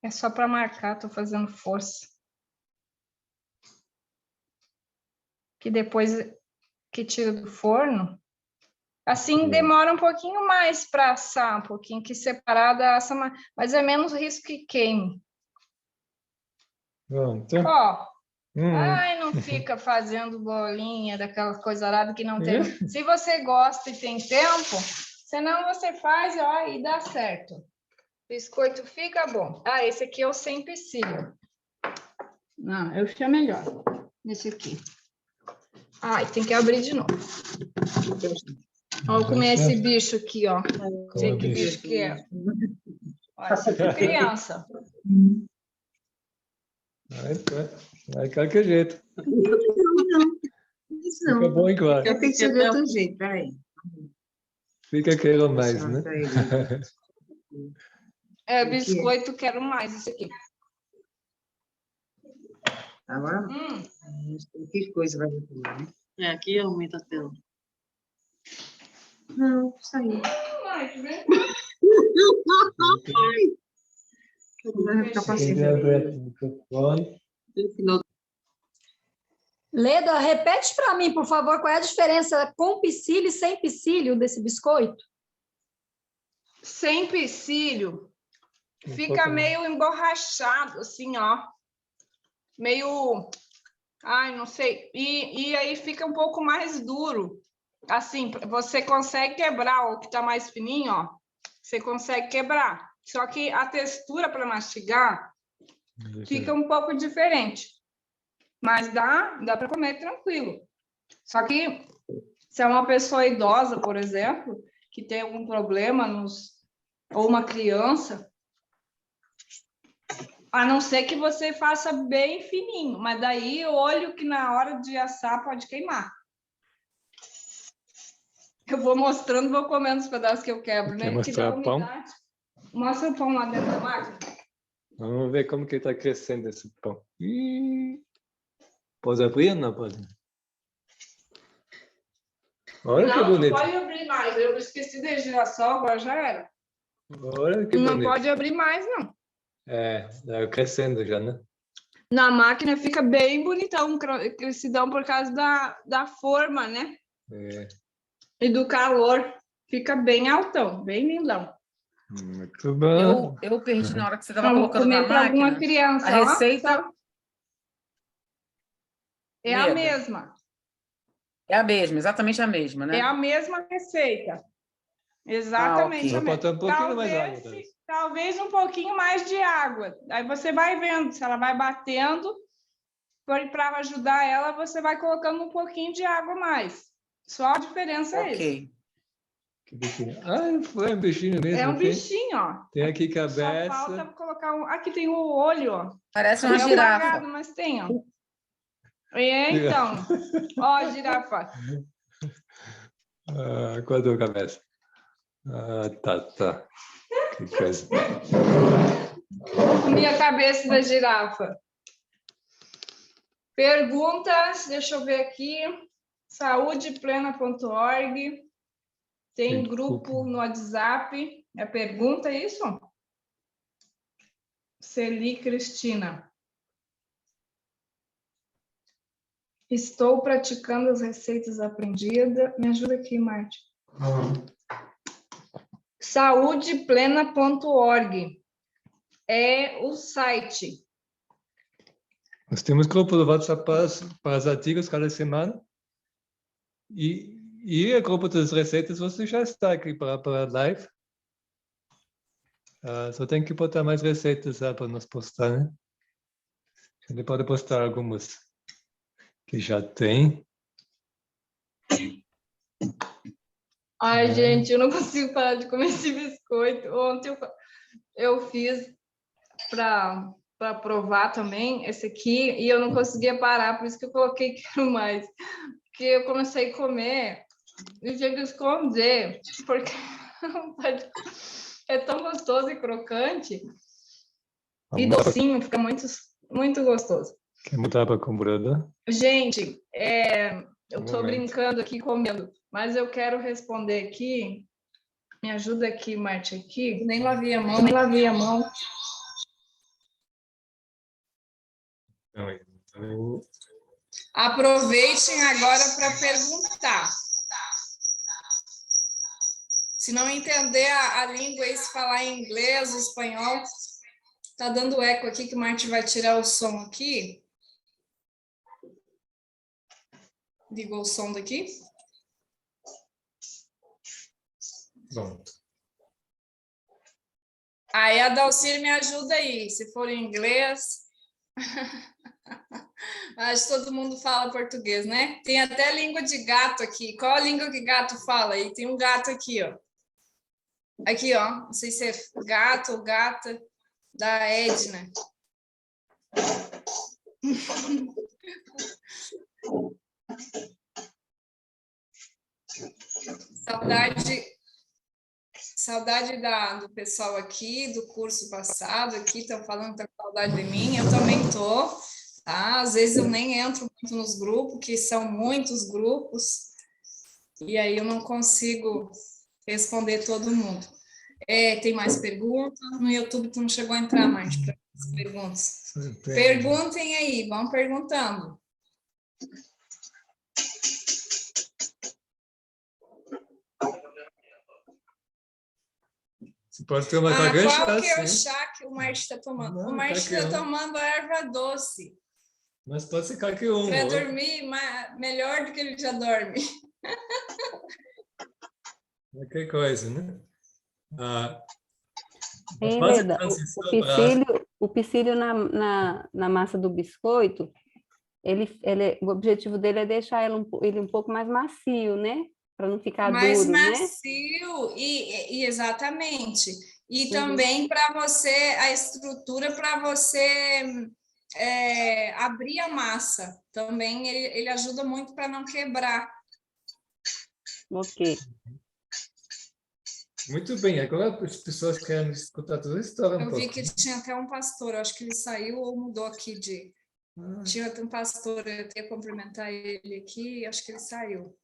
É só para marcar, estou fazendo força. Que depois que tira do forno, assim demora um pouquinho mais para assar, um pouquinho que separada assa, mas é menos risco que queime. Pronto. Ó, ai, não fica fazendo bolinha daquela coisa arada que não tem. Se você gosta e tem tempo, senão você faz, ó, e dá certo. Biscoito fica bom. Ah, esse aqui é o sem empecilho. Não, eu achei melhor. Esse aqui. Ai, tem que abrir de novo. Ó, vou comer esse bicho aqui, ó. Sei que bicho que é. Ó, esse aqui é criança. Vai qualquer jeito. Não. Isso não. Fica bom igual. Eu tenho que ser de outro jeito, peraí. Fica quero mais, né? É, biscoito, quero mais esse aqui. Agora, que coisa vai ver, né? É, aqui aumenta a tela. Não, saiu. Vai ficar paciente. Leda, repete para mim, por favor, qual é a diferença com psyllium e sem psyllium desse biscoito? Sem psyllium, fica meio emborrachado, assim, ó. Meio, ai, não sei. E aí fica um pouco mais duro. Assim, você consegue quebrar o que tá mais fininho, ó. Você consegue quebrar. Só que a textura para mastigar fica um pouco diferente. Mas dá para comer tranquilo. Só que se é uma pessoa idosa, por exemplo, que tem algum problema ou uma criança, a não ser que você faça bem fininho, mas daí eu olho que na hora de assar pode queimar. Eu vou mostrando, vou comendo os pedaços que eu quebro, né? Quer mostrar o pão? Mostra o pão lá dentro da máquina. Vamos ver como que está crescendo esse pão. Pode abrir ou não pode? Olha que bonito. Não pode abrir mais. Eu esqueci de girassol, agora já era. Olha que bonito. Não pode abrir mais, não. É, está crescendo já, né? Na máquina fica bem bonitão, crescidão por causa da forma, né? É. E do calor. Fica bem altão, bem lindão. Muito bom. Eu perdi na hora que você estava colocando na máquina. Alguma criança, a receita... É a mesma. É a mesma, exatamente a mesma, né? É a mesma receita. Exatamente a mesma. Um pouquinho mais água. Talvez um pouquinho mais de água. Aí você vai vendo se ela vai batendo. Para ajudar ela, você vai colocando um pouquinho de água a mais. Só a diferença é isso. Que bichinho. Ah, foi um bichinho mesmo. É um bichinho, ó. Tem aqui cabeça. Só falta colocar Aqui tem o olho, ó. Parece uma girafa. Apagado, mas tem, ó. Então, ó, girafa. Quanto a cabeça? Tá. Que coisa. Comi a cabeça da girafa. Perguntas, deixa eu ver aqui. Saudeplena.org. Tem grupo no WhatsApp. É pergunta isso? Celi Cristina. Estou praticando as receitas aprendidas. Me ajuda aqui, Marte. Saudeplena.org é o site. Nós temos grupo do WhatsApp para os artigos cada semana. E o grupo das receitas você já está aqui para a live. Só tem que botar mais receitas para nós postar, né? A gente pode postar algumas que já tem. Ai, gente, eu não consigo parar de comer esse biscoito. Ontem eu fiz para provar também esse aqui e eu não conseguia parar, por isso que eu coloquei quero mais. Porque eu comecei a comer e tinha que esconder, porque é tão gostoso e crocante. E docinho, fica muito, muito gostoso. Quer mudar para computador? Gente, eu estou brincando aqui comendo, mas eu quero responder aqui. Me ajuda aqui, Marte, aqui. Nem lavei a mão, nem lavei a mão. Aproveitem agora para perguntar. Se não entender a língua e se falar em inglês, espanhol, tá dando eco aqui que o Marte vai tirar o som aqui. Ligou o som daqui? Pronto. Aí a Dalcir me ajuda aí, se for em inglês. Acho que todo mundo fala português, né? Tem até língua de gato aqui. Qual a língua que gato fala? Aí tem um gato aqui, ó. Aqui, ó. Não sei se é gato ou gata da Edna. Saudade do pessoal aqui, do curso passado, aqui estão falando que tá com saudade de mim, eu também tô, tá? Às vezes eu nem entro muito nos grupos, que são muitos grupos, e aí eu não consigo responder todo mundo. Tem mais perguntas? No YouTube tu não chegou a entrar mais para as perguntas. Perguntem aí, vão perguntando. Você pode tomar qual chá, que é o chá que o Marte está tomando? O Marte está tomando erva doce. Mas pode ser qualquer um. Para dormir melhor do que ele já dorme. Qualquer coisa, né? Leda, o psyllium na massa do biscoito, o objetivo dele é deixar ele um pouco mais macio, né? Para não ficar mais duro, macio, né? E exatamente. E também para você, a estrutura para você abrir a massa. Também ele ajuda muito para não quebrar. Ok. Muito bem, agora as pessoas querem escutar toda a história Eu vi que tinha até um pastor, eu acho que ele saiu ou mudou aqui de... Tinha até um pastor, eu ia cumprimentar ele aqui, acho que ele saiu.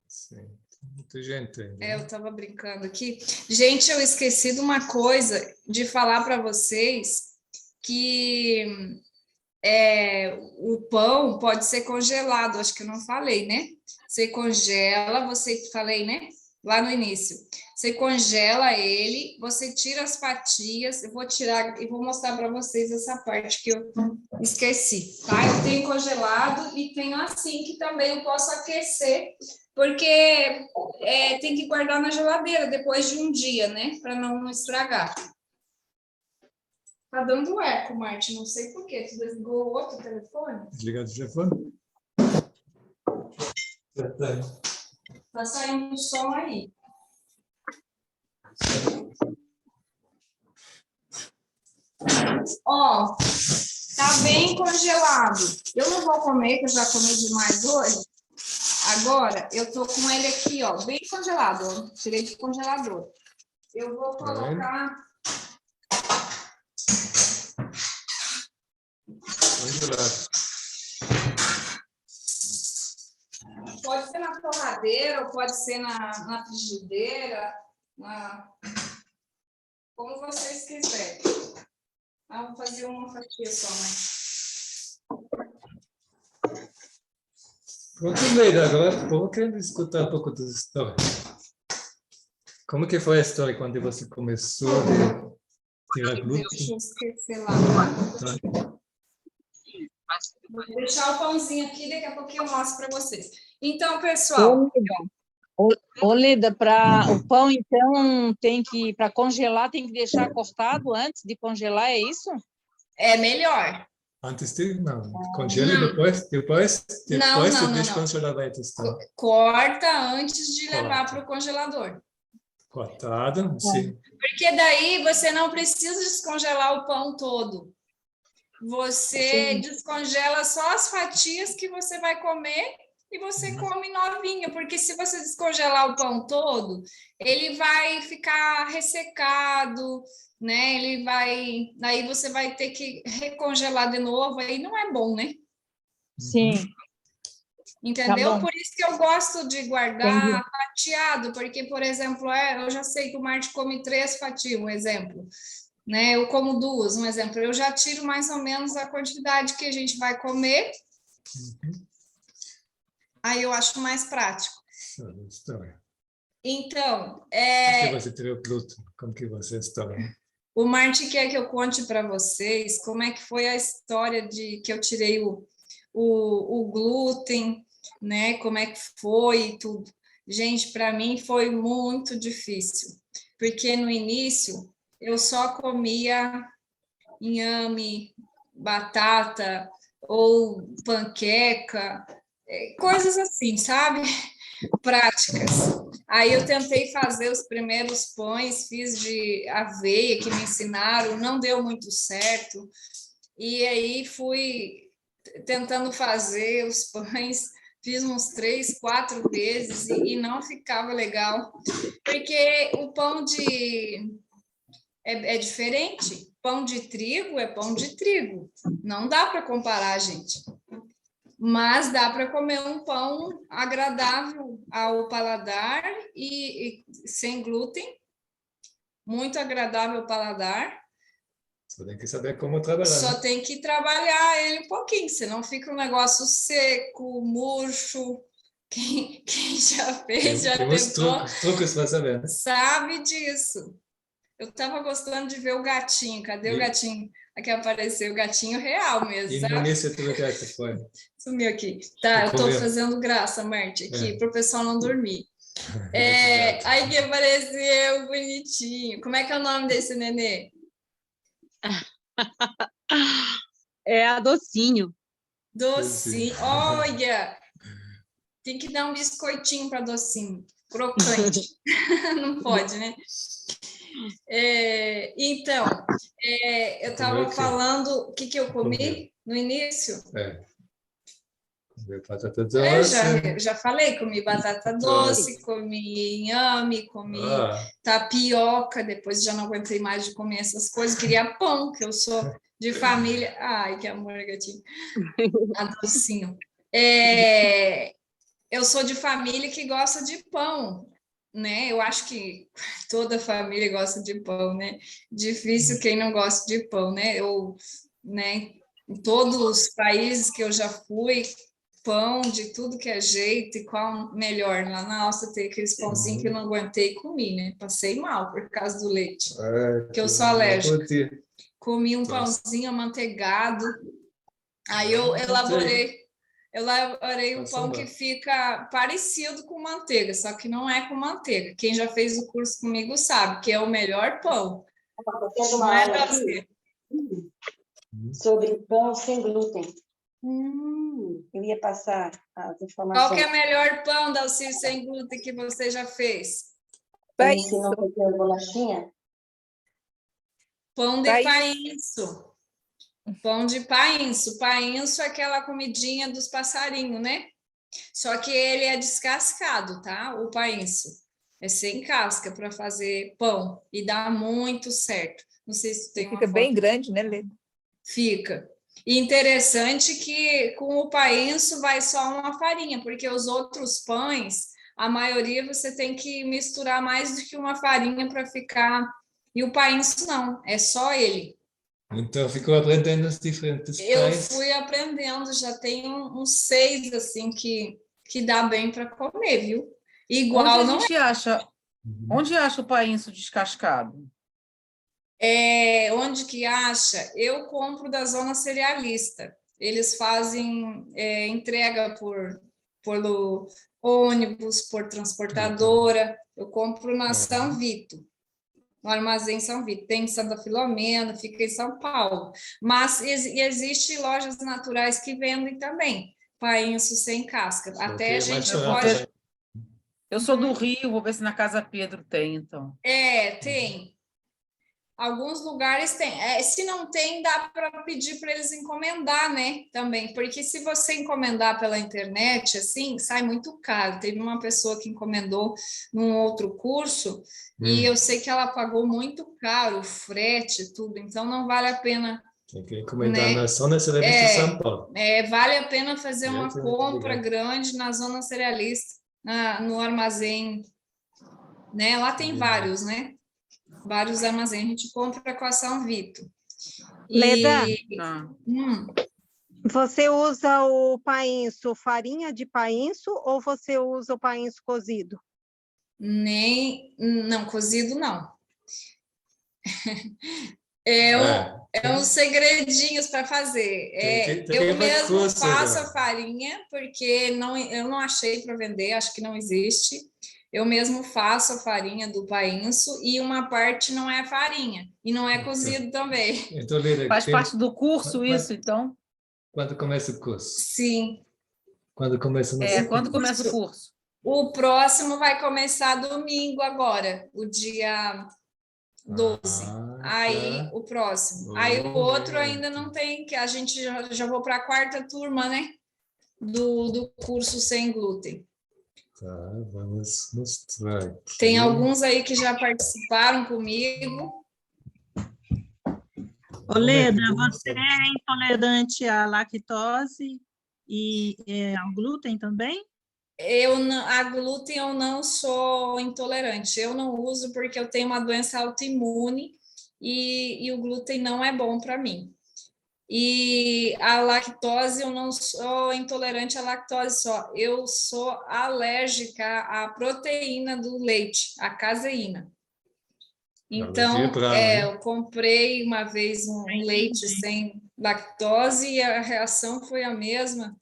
Sim, muita gente. Né? Eu estava brincando aqui. Gente, eu esqueci de uma coisa, de falar para vocês que o pão pode ser congelado, acho que eu não falei, né? Você congela, falei, né? Lá no início. Você congela ele, você tira as fatias, eu vou tirar e vou mostrar para vocês essa parte que eu esqueci, tá? Eu tenho congelado e tenho assim, que também eu posso aquecer, porque tem que guardar na geladeira depois de um dia, né? Para não estragar. Tá dando eco, Marte, não sei por quê. Tu desligou o outro telefone? Desligado o telefone? Tá saindo som aí. Ó, tá bem congelado. Eu não vou comer, que eu já comi demais hoje. Agora, eu tô com ele aqui, ó, bem congelado. Ó. Tirei do congelador. Eu vou colocar... Congelado. Pode ser na torradeira, ou pode ser na frigideira, como vocês quiserem. Vou fazer uma fatia só, né? Pronto, Leda, agora vamos querer escutar um pouco da história. Como que foi a história quando você começou a tirar glúten? Deixa eu esquecer lá. Vou deixar o pãozinho aqui, daqui a pouquinho eu mostro para vocês. Então, pessoal... Leda, para o pão, então, para congelar, tem que deixar cortado antes de congelar, é isso? É melhor. Antes de... Não, congela e depois não, deixa congelar vai testar. Corta antes de levar para o congelador. Cortado, sim. Porque daí você não precisa descongelar o pão todo. Você descongela só as fatias que você vai comer e você come novinho, porque se você descongelar o pão todo, ele vai ficar ressecado, né? Aí você vai ter que recongelar de novo, aí não é bom, né? Sim. Entendeu? Tá bom. Por isso que eu gosto de guardar fatiado, porque, por exemplo, eu já sei que o Marte come 3 fatias, um exemplo, né? Eu como 2, um exemplo. Eu já tiro mais ou menos a quantidade que a gente vai comer. Aí eu acho mais prático. Então, Como que você tirou glúten? Como que você está? O Marte quer que eu conte para vocês como é que foi a história de que eu tirei o glúten, né? Como é que foi e tudo. Gente, para mim foi muito difícil, porque no início eu só comia inhame, batata ou panqueca, coisas assim, sabe? Práticas. Aí eu tentei fazer os primeiros pães, fiz de aveia que me ensinaram, não deu muito certo. E aí fui tentando fazer os pães, fiz uns 3, 4 vezes e não ficava legal, porque o pão é diferente. Pão de trigo é pão de trigo, não dá para comparar, gente. Mas dá para comer um pão agradável ao paladar e sem glúten, muito agradável ao paladar. Só tem que saber como trabalhar. Só tem que trabalhar ele um pouquinho, senão fica um negócio seco, murcho. Quem já fez, já tentou. Truques para saber. Sabe disso. Eu estava gostando de ver o gatinho. Cadê o gatinho? Aqui apareceu o gatinho real mesmo. E no início tu que foi? Sumiu aqui. Tá, eu estou fazendo graça, Marte, aqui, para o pessoal não dormir. Aí que apareceu, bonitinho. Como é que é o nome desse nenê? É a Docinho. Docinho. Olha! Tem que dar um biscoitinho para Docinho. Crocante. Não pode, né? Então, eu estava falando o que eu comi no início. Comi batata doce. Já falei, comi batata doce, comi inhame, comi tapioca, depois já não aguentei mais de comer essas coisas, queria pão, que eu sou de família. Ai, que amor, gatinho. Docinho. Eu sou de família que gosta de pão, né? Eu acho que toda família gosta de pão, né? Difícil quem não gosta de pão, né? Em todos os países que eu já fui, pão de tudo que é jeito, e qual melhor. Lá na Áustria tem aqueles pãozinhos que eu não aguentei e comi, né? Passei mal por causa do leite, que eu sou alérgica. Comi um pãozinho amanteigado, aí eu elaborei um pão que fica parecido com manteiga, só que não é com manteiga. Quem já fez o curso comigo sabe que é o melhor pão. Não é doce. Sobre pão sem glúten. Eu ia passar as informações. Qual que é o melhor pão, Dalcir, sem glúten que você já fez? Painço. Não foi bolachinha? Pão de painço. Pão de painço. Painço é aquela comidinha dos passarinhos, né? Só que ele é descascado, tá? O painço. É sem casca para fazer pão. E dá muito certo. Não sei se tem uma Fica bem grande, né, Leda? Fica. E interessante que com o painço vai só uma farinha, porque os outros pães, a maioria você tem que misturar mais do que uma farinha para ficar... E o painço não, é só ele. Então, ficou aprendendo os diferentes pães. Eu fui aprendendo, já tem uns 6, assim, que dá bem para comer, viu? Igual onde a gente acha? Onde acha o painço descascado? Onde que acha? Eu compro da Zona Cerealista. Eles fazem entrega pelo ônibus, por transportadora. Eu compro na São Vito. No Armazém São Vito, tem em Santa Filomena, fica em São Paulo. Mas existe lojas naturais que vendem também painço sem casca. Até a gente pode... Eu sou do Rio, vou ver se na Casa Pedro tem, então. Tem. Alguns lugares tem. Se não tem, dá para pedir para eles encomendar, né? Também, porque se você encomendar pela internet, assim, sai muito caro. Teve uma pessoa que encomendou num outro curso e eu sei que ela pagou muito caro o frete, tudo. Então não vale a pena. Tem que encomendar, né? Na Zona Cerealista de São Paulo. Vale a pena fazer uma compra grande na Zona Cerealista, no armazém, né? Lá tem vários, né? Vários armazéns. A gente compra com a São Vito. Leda, você usa o painço, farinha de painço, ou você usa o painço cozido? Não, cozido não. Uns segredinhos para fazer. Eu mesmo faço a farinha, porque eu não achei para vender, acho que não existe. Eu mesmo faço a farinha do painço e uma parte não é farinha, e não é cozido também. Então, Leda, faz parte do curso isso, então? Quando começa o curso? Sim. Quando começa quando começa o curso? O próximo vai começar domingo agora, o dia 12. Aí o próximo. Aí o outro ainda não tem, que a gente já vou para a 4ª turma, né? Do curso sem glúten. Tá, vamos mostrar aqui. Tem alguns aí que já participaram comigo. Leda, você é intolerante à lactose e ao glúten também? A glúten eu não sou intolerante. Eu não uso porque eu tenho uma doença autoimune e o glúten não é bom para mim. E a lactose, eu não sou intolerante à lactose só. Eu sou alérgica à proteína do leite, à caseína. Então, eu comprei uma vez um leite sem lactose e a reação foi a mesma.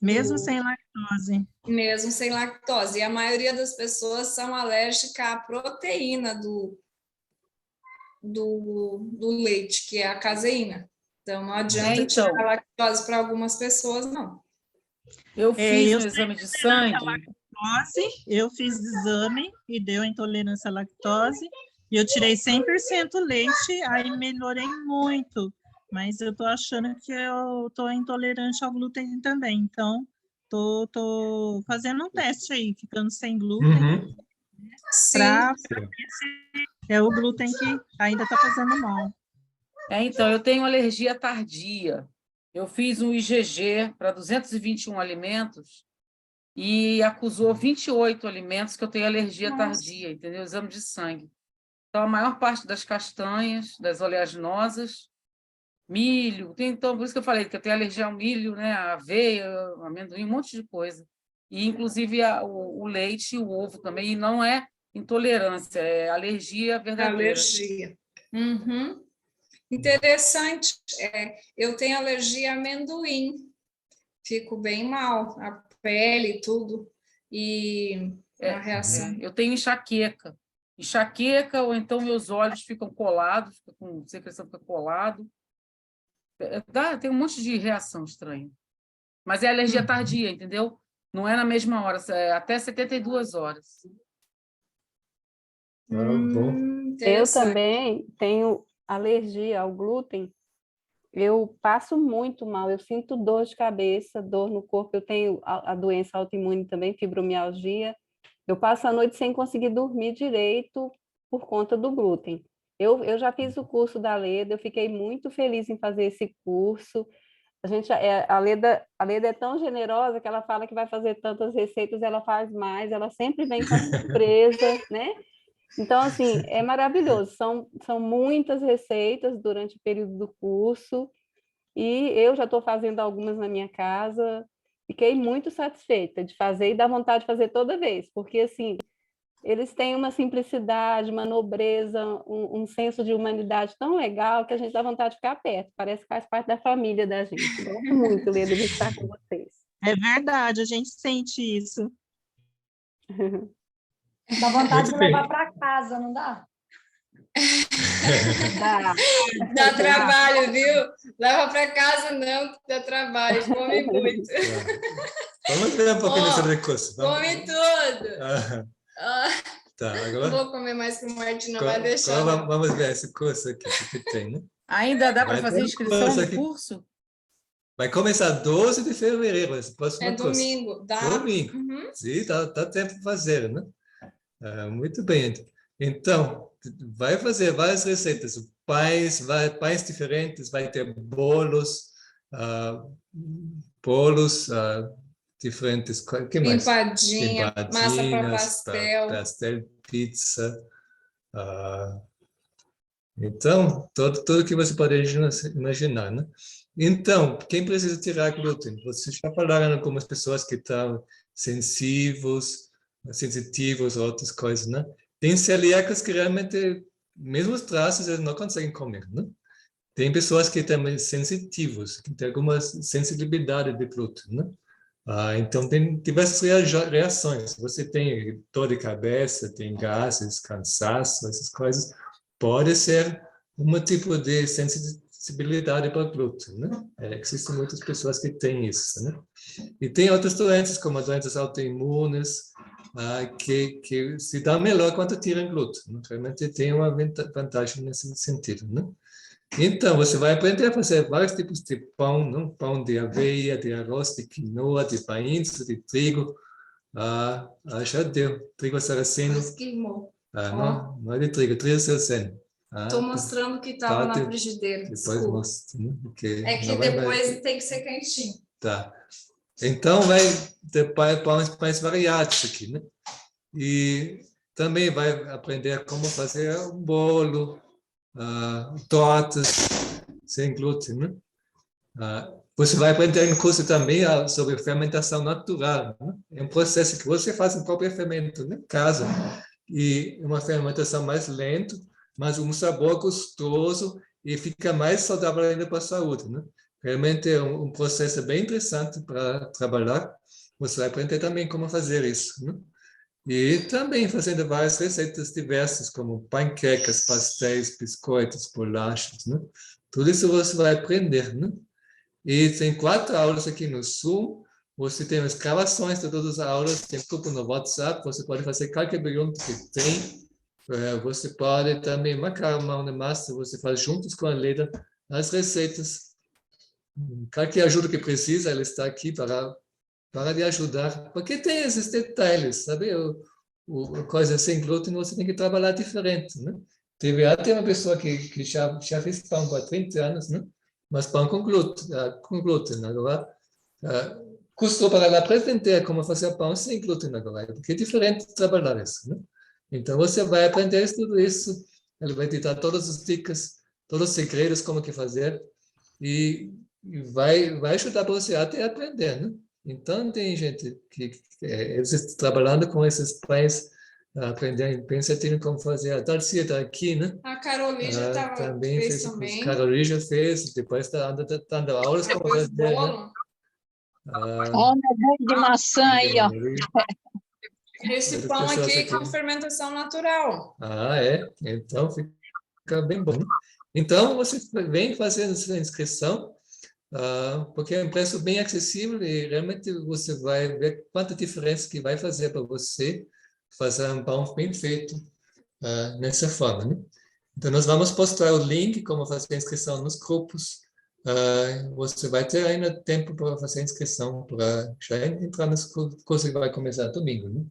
Mesmo sem lactose? Mesmo sem lactose. E a maioria das pessoas são alérgicas à proteína do leite, que é a caseína. Então, não adianta tirar a lactose para algumas pessoas, não. Eu fiz um exame de sangue. Eu fiz exame e deu intolerância à lactose, e eu tirei 100% leite, aí melhorei muito. Mas eu tô achando que eu tô intolerante ao glúten também, então tô fazendo um teste aí, ficando sem glúten, para ver se é o glúten que ainda está fazendo mal. Então, eu tenho alergia tardia. Eu fiz um IgG para 221 alimentos e acusou 28 alimentos que eu tenho alergia tardia, entendeu? Exame de sangue. Então, a maior parte das castanhas, das oleaginosas, milho, então, por isso que eu falei que eu tenho alergia ao milho, né? A aveia, amendoim, um monte de coisa. E, inclusive, o leite e o ovo também, e não é intolerância, é alergia verdadeira. Alergia. Uhum. Interessante. Eu tenho alergia a amendoim. Fico bem mal, a pele e tudo. E a reação. Eu tenho enxaqueca. Enxaqueca, ou então meus olhos ficam colados, fica com secreção, fica colado. Tem um monte de reação estranha. Mas é alergia tardia, entendeu? Não é na mesma hora, é até 72 horas. Eu também tenho alergia ao glúten. Eu passo muito mal, eu sinto dor de cabeça, dor no corpo. Eu tenho a doença autoimune também, fibromialgia. Eu passo a noite sem conseguir dormir direito por conta do glúten. Eu já fiz o curso da Leda, eu fiquei muito feliz em fazer esse curso. A Leda é tão generosa que ela fala que vai fazer tantas receitas, ela faz mais, ela sempre vem com a surpresa, né? Então, assim, é maravilhoso. São muitas receitas durante o período do curso e eu já estou fazendo algumas na minha casa. Fiquei muito satisfeita de fazer e dá vontade de fazer toda vez, porque, assim, eles têm uma simplicidade, uma nobreza, um senso de humanidade tão legal que a gente dá vontade de ficar perto. Parece que faz parte da família da gente. Gosto muito, Leda, de estar com vocês. É verdade, a gente sente isso. Dá vontade de levar para casa, não dá? Dá trabalho, viu? Leva para casa não, dá trabalho, come muito. Vamos ver um pouquinho sobre o curso. Come tudo. Tá, Não agora, vou comer mais que o Martim não vai deixar. agora vamos ver esse curso aqui que tem, né? Ainda dá para Vai fazer ter um inscrição curso no aqui. curso? Vai começar 12 de fevereiro, esse próximo É curso. domingo, dá? Domingo. Uhum. Sim, dá tempo de fazer, né? Muito bem. Então, vai fazer várias receitas, pães diferentes, vai ter bolos, diferentes, que mais? Empadinha, massa para Empadinhas, pastel. pizza. Então, tudo que você pode imaginar, né? Então, quem precisa tirar glúten? Vocês já falaram com algumas pessoas que estão sensitivos, outras coisas, né? Tem celíacos que realmente, mesmo os traços, eles não conseguem comer, né? Tem pessoas que também sensitivos, que têm alguma sensibilidade de glúten, né? Então, tem diversas reações. Você tem dor de cabeça, tem gases, cansaço, essas coisas. Pode ser um tipo de sensibilidade para glúten, né? Existem muitas pessoas que têm isso, né? E tem outras doenças, como doenças autoimunes, que se dá melhor quando tiram glúten, né? Realmente tem uma vantagem nesse sentido, né? Então, você vai aprender a fazer vários tipos de pão, não? Pão de aveia, de arroz, de quinoa, de painço, de trigo. Já deu. Trigo saraceno. Mas queimou. Não é de trigo saraceno. Estou mostrando que estava na frigideira. Depois mostro, né? É que depois tem que ser quentinho. Tá. Então, vai ter pães variados aqui, né? E também vai aprender como fazer um bolo, tortas sem glúten, né? Você vai aprender no curso também sobre fermentação natural, né? É um processo que você faz o próprio fermento, né? Em casa. E uma fermentação mais lenta, mas um sabor gostoso e fica mais saudável ainda para a saúde, né? Realmente é um processo bem interessante para trabalhar. Você vai aprender também como fazer isso, né? E também fazendo várias receitas diversas, como panquecas, pastéis, biscoitos, bolachas, né? Tudo isso você vai aprender, né? E tem 4 aulas aqui no Zoom. Você tem as gravações de todas as aulas, tem grupo no WhatsApp, você pode fazer qualquer pergunta que tem. Você pode também marcar uma mão de massa, você faz juntos com a Leda as receitas. Qualquer ajuda que precisa, ela está aqui para lhe ajudar. Porque tem esses detalhes, sabe? Coisa sem glúten, você tem que trabalhar diferente, né? Teve até uma pessoa que já fez pão há 30 anos, né? Mas pão com glúten. Agora, custou para ela aprender como fazer pão sem glúten agora, porque é diferente trabalhar isso, né? Então, você vai aprender tudo isso, ele vai te dar todas as dicas, todos os segredos, como que fazer, e vai ajudar você até aprender, né? Então, tem gente que trabalhando com esses pães, aprendendo bem certinho como fazer. A Darcia está aqui, né? A Carolina também fez fez o curso. também. Carolina já fez, depois está dando aulas como fazer, né? Olha o bolo de maçã aí, ó. Esse pão aqui com fermentação natural. É? Então fica bem bom. Então, você vem fazendo essa inscrição, porque é um preço bem acessível e realmente você vai ver quanta diferença que vai fazer para você fazer um pão bem feito nessa forma, né? Então, nós vamos postar o link, como fazer a inscrição nos grupos. Você vai ter ainda tempo para fazer a inscrição, para já entrar nesse curso que vai começar domingo, né?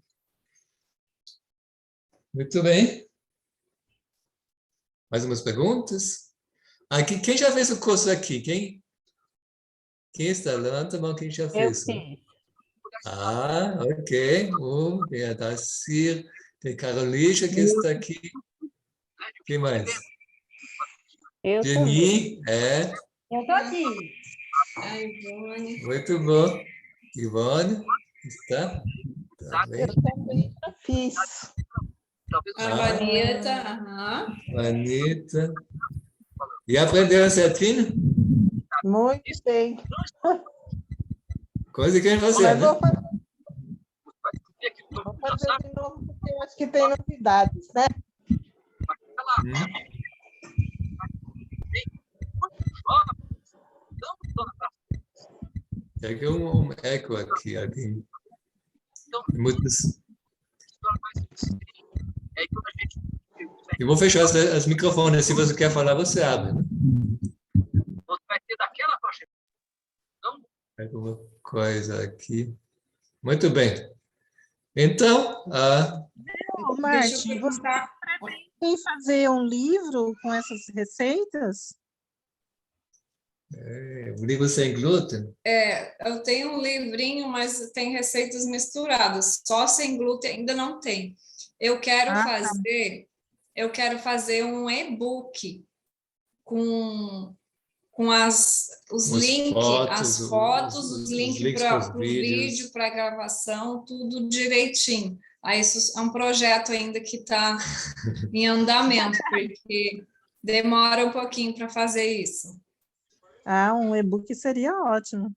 Muito bem. Mais umas perguntas? Aqui, quem já fez o curso aqui? Quem está? Levanta a mão quem já fez. Eu fiz. Ok. Tem a Darcy, tem a Carolina que está aqui. Quem mais? Eu Jenny, Eu estou aqui. A Ivone. Muito bom. Ivone, está? Tá bem. Eu também já fiz. A Vanita. Vanita. E aprendeu certinho? Muito bem. Coisa que eu fazer, Mas né? vou fazer de novo, porque eu acho que tem novidades, né? É que um eco aqui. Muitas... Eu vou fechar os microfones. Se você quer falar, você abre. Né? Você vai ter daquela faixa. Não? Alguma coisa aqui. Muito bem. Então, Marte, você pretende fazer um livro com essas receitas? Um livro sem glúten? Eu tenho um livrinho, mas tem receitas misturadas. Só sem glúten ainda não tem. Eu quero fazer um e-book com os links, as fotos, os links para o vídeo, para a gravação, tudo direitinho. Aí isso é um projeto ainda que está em andamento, porque demora um pouquinho para fazer isso. Um e-book seria ótimo.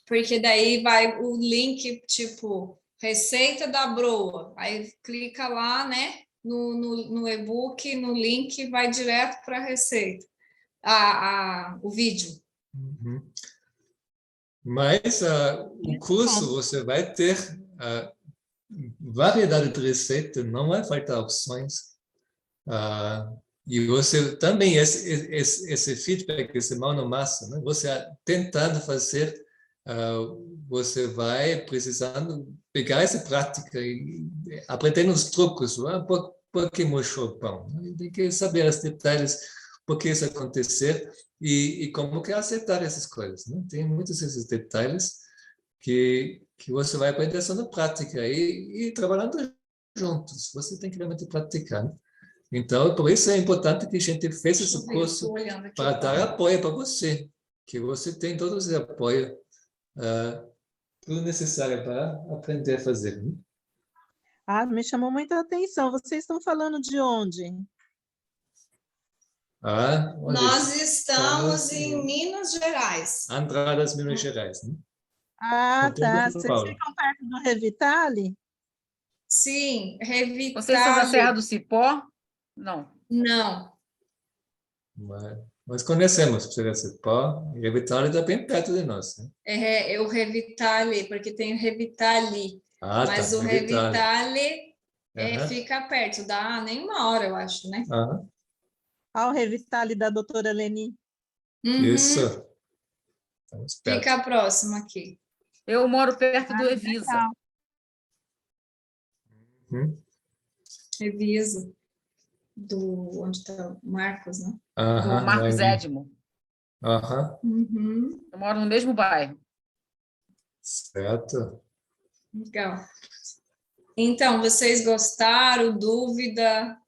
Porque daí vai o link, tipo, receita da broa. Aí clica lá, né, no e-book, no link, vai direto para a receita, o vídeo. Uhum. Mas o curso, você vai ter variedade de receitas, não vai faltar opções. E você também, esse feedback, esse mão na massa, né? Você tentando fazer, você vai precisando pegar essa prática e aprender os truques. Por que murchou o pão? Tem que saber os detalhes, por que isso acontecer e como que aceitar essas coisas. Né? Tem muitos esses detalhes que você vai aprender só na prática e trabalhando juntos. Você tem que realmente praticar. Né? Então, por isso é importante que a gente fez esse curso para dar apoio para você, que você tem todo esse apoio tudo necessário para aprender a fazer. Né? Me chamou muita atenção. Vocês estão falando de onde? Nós estamos em Minas Gerais. Andradas, Minas Gerais. Né? Tá. Vocês ficam perto do Revitale? Sim, Revitale. Vocês são da Serra do Cipó? Não. Não. Nós conhecemos o Serra do Cipó. O Revitale está bem perto de nós. Né? É o Revitale, porque tem o Revitali. Mas tá, o Revitale fica perto, dá nem uma hora, eu acho, né? O Revitale da doutora Leni. Isso. Fica próximo aqui. Eu moro perto do Evisa. Evisa. Onde está o Marcos, né? Do Marcos Edmo. Eu moro no mesmo bairro. Certo. Legal. Então, vocês gostaram? Dúvida?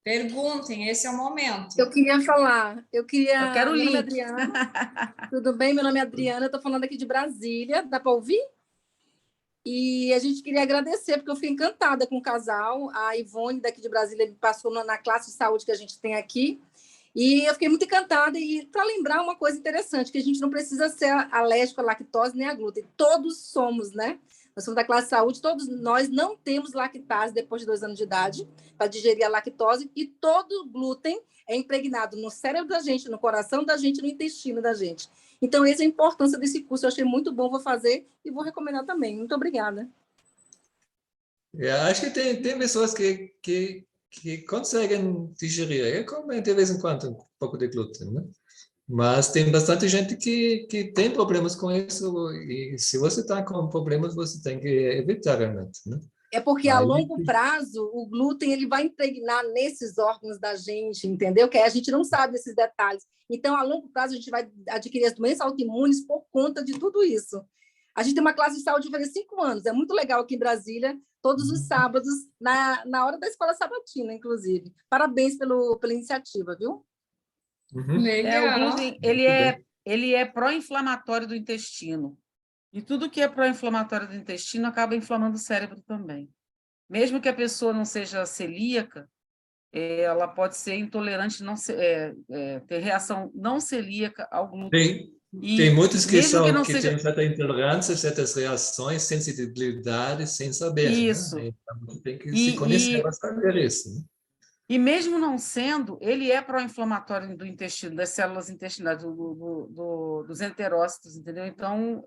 Perguntem, esse é o momento. Eu queria falar. Eu quero o link. Meu nome é Adriana. Tudo bem? Meu nome é Adriana, eu estou falando aqui de Brasília. Dá para ouvir? E a gente queria agradecer, porque eu fui encantada com o casal. A Ivone, daqui de Brasília, me passou na classe de saúde que a gente tem aqui. E eu fiquei muito encantada. E para lembrar uma coisa interessante, que a gente não precisa ser alérgico à lactose nem a glúten. Todos somos, né? Nós somos da classe de saúde, todos nós não temos lactase depois de 2 anos de idade para digerir a lactose, e todo glúten é impregnado no cérebro da gente, no coração da gente, no intestino da gente. Então, essa é a importância desse curso. Eu achei muito bom, vou fazer e vou recomendar também. Muito obrigada. Acho que tem pessoas que conseguem digerir. Eu como de vez em quando um pouco de glúten, né? Mas tem bastante gente que tem problemas com isso, e se você está com problemas, você tem que evitar realmente, né? É porque a longo prazo o glúten ele vai impregnar nesses órgãos da gente, entendeu? Que a gente não sabe esses detalhes. Então, a longo prazo, a gente vai adquirir as doenças autoimunes por conta de tudo isso. A gente tem uma classe de saúde faz 5 anos. É muito legal aqui em Brasília, todos os sábados, na hora da escola sabatina, inclusive. Parabéns pela iniciativa, viu? Legal. O glúten, ele é pró-inflamatório do intestino. E tudo que é pró-inflamatório do intestino acaba inflamando o cérebro também. Mesmo que a pessoa não seja celíaca, ela pode ser intolerante, ter reação não celíaca ao glúten. Tem muitos que têm certa intolerância, certas reações, sensibilidade, sem saber. Isso. Né? Então, tem que se conhecer para saber isso. Né? E mesmo não sendo, ele é pró-inflamatório do intestino, das células intestinais, dos enterócitos, entendeu? Então,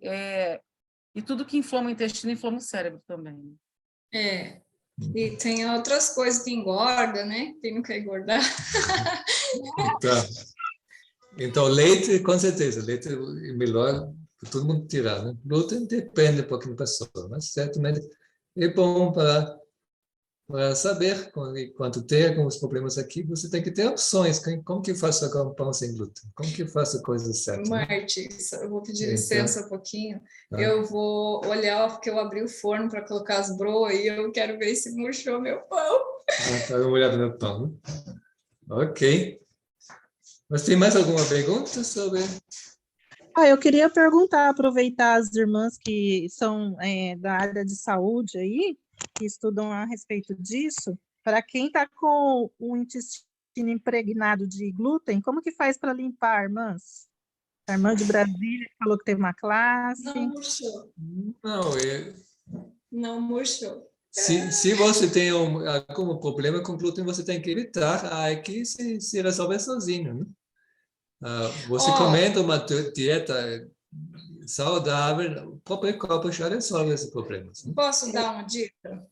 e tudo que inflama o intestino inflama o cérebro também. E tem outras coisas que engorda, né? Quem não quer engordar. Então, leite, com certeza, leite é melhor para todo mundo tirar, né? Glúten depende um pouquinho da pessoa, mas certamente é bom para saber quando tem alguns problemas aqui, você tem que ter opções. Como que eu faço agora um pão sem glúten? Como que eu faço a coisa certa? Marti, eu vou pedir licença um pouquinho. Eu vou olhar, porque eu abri o forno para colocar as broas e eu quero ver se murchou meu pão. Tá uma olhada no pão, né? Ok. Mas tem mais alguma pergunta sobre... Eu queria perguntar, aproveitar as irmãs que são da área de saúde aí, que estudam a respeito disso, para quem está com o intestino impregnado de glúten, como que faz para limpar, irmãs? A irmã de Brasília falou que teve uma classe. Não murchou. Não murchou. Se você tem algum problema com glúten, você tem que evitar, aí que se resolve sozinho, né? Você comendo uma dieta saudável, o próprio corpo já resolve esse problema. Né? Posso dar uma dica?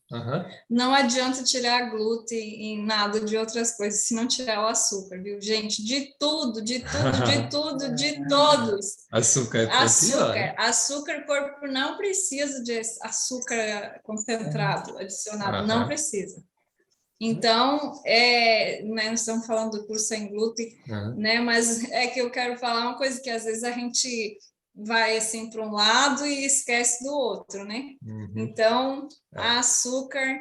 Não adianta tirar glúten em nada de outras coisas, se não tirar o açúcar, viu, gente? De tudo, de todos. Açúcar é açúcar. Açúcar, o corpo não precisa de açúcar concentrado, adicionado, não precisa. Então, né, nós estamos falando do curso sem glúten, né? Mas é que eu quero falar uma coisa que às vezes a gente vai assim para um lado e esquece do outro, né? Então, açúcar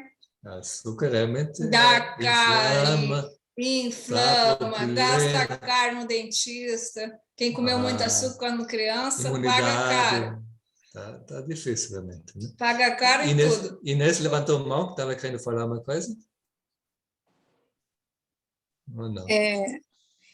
realmente dá cárie, inflama, gasta caro no dentista. Quem comeu muito açúcar quando criança, paga caro. Tá difícil, realmente. Né? Paga caro e tudo. Inês levantou a mão, que estava querendo falar uma coisa. Ou não?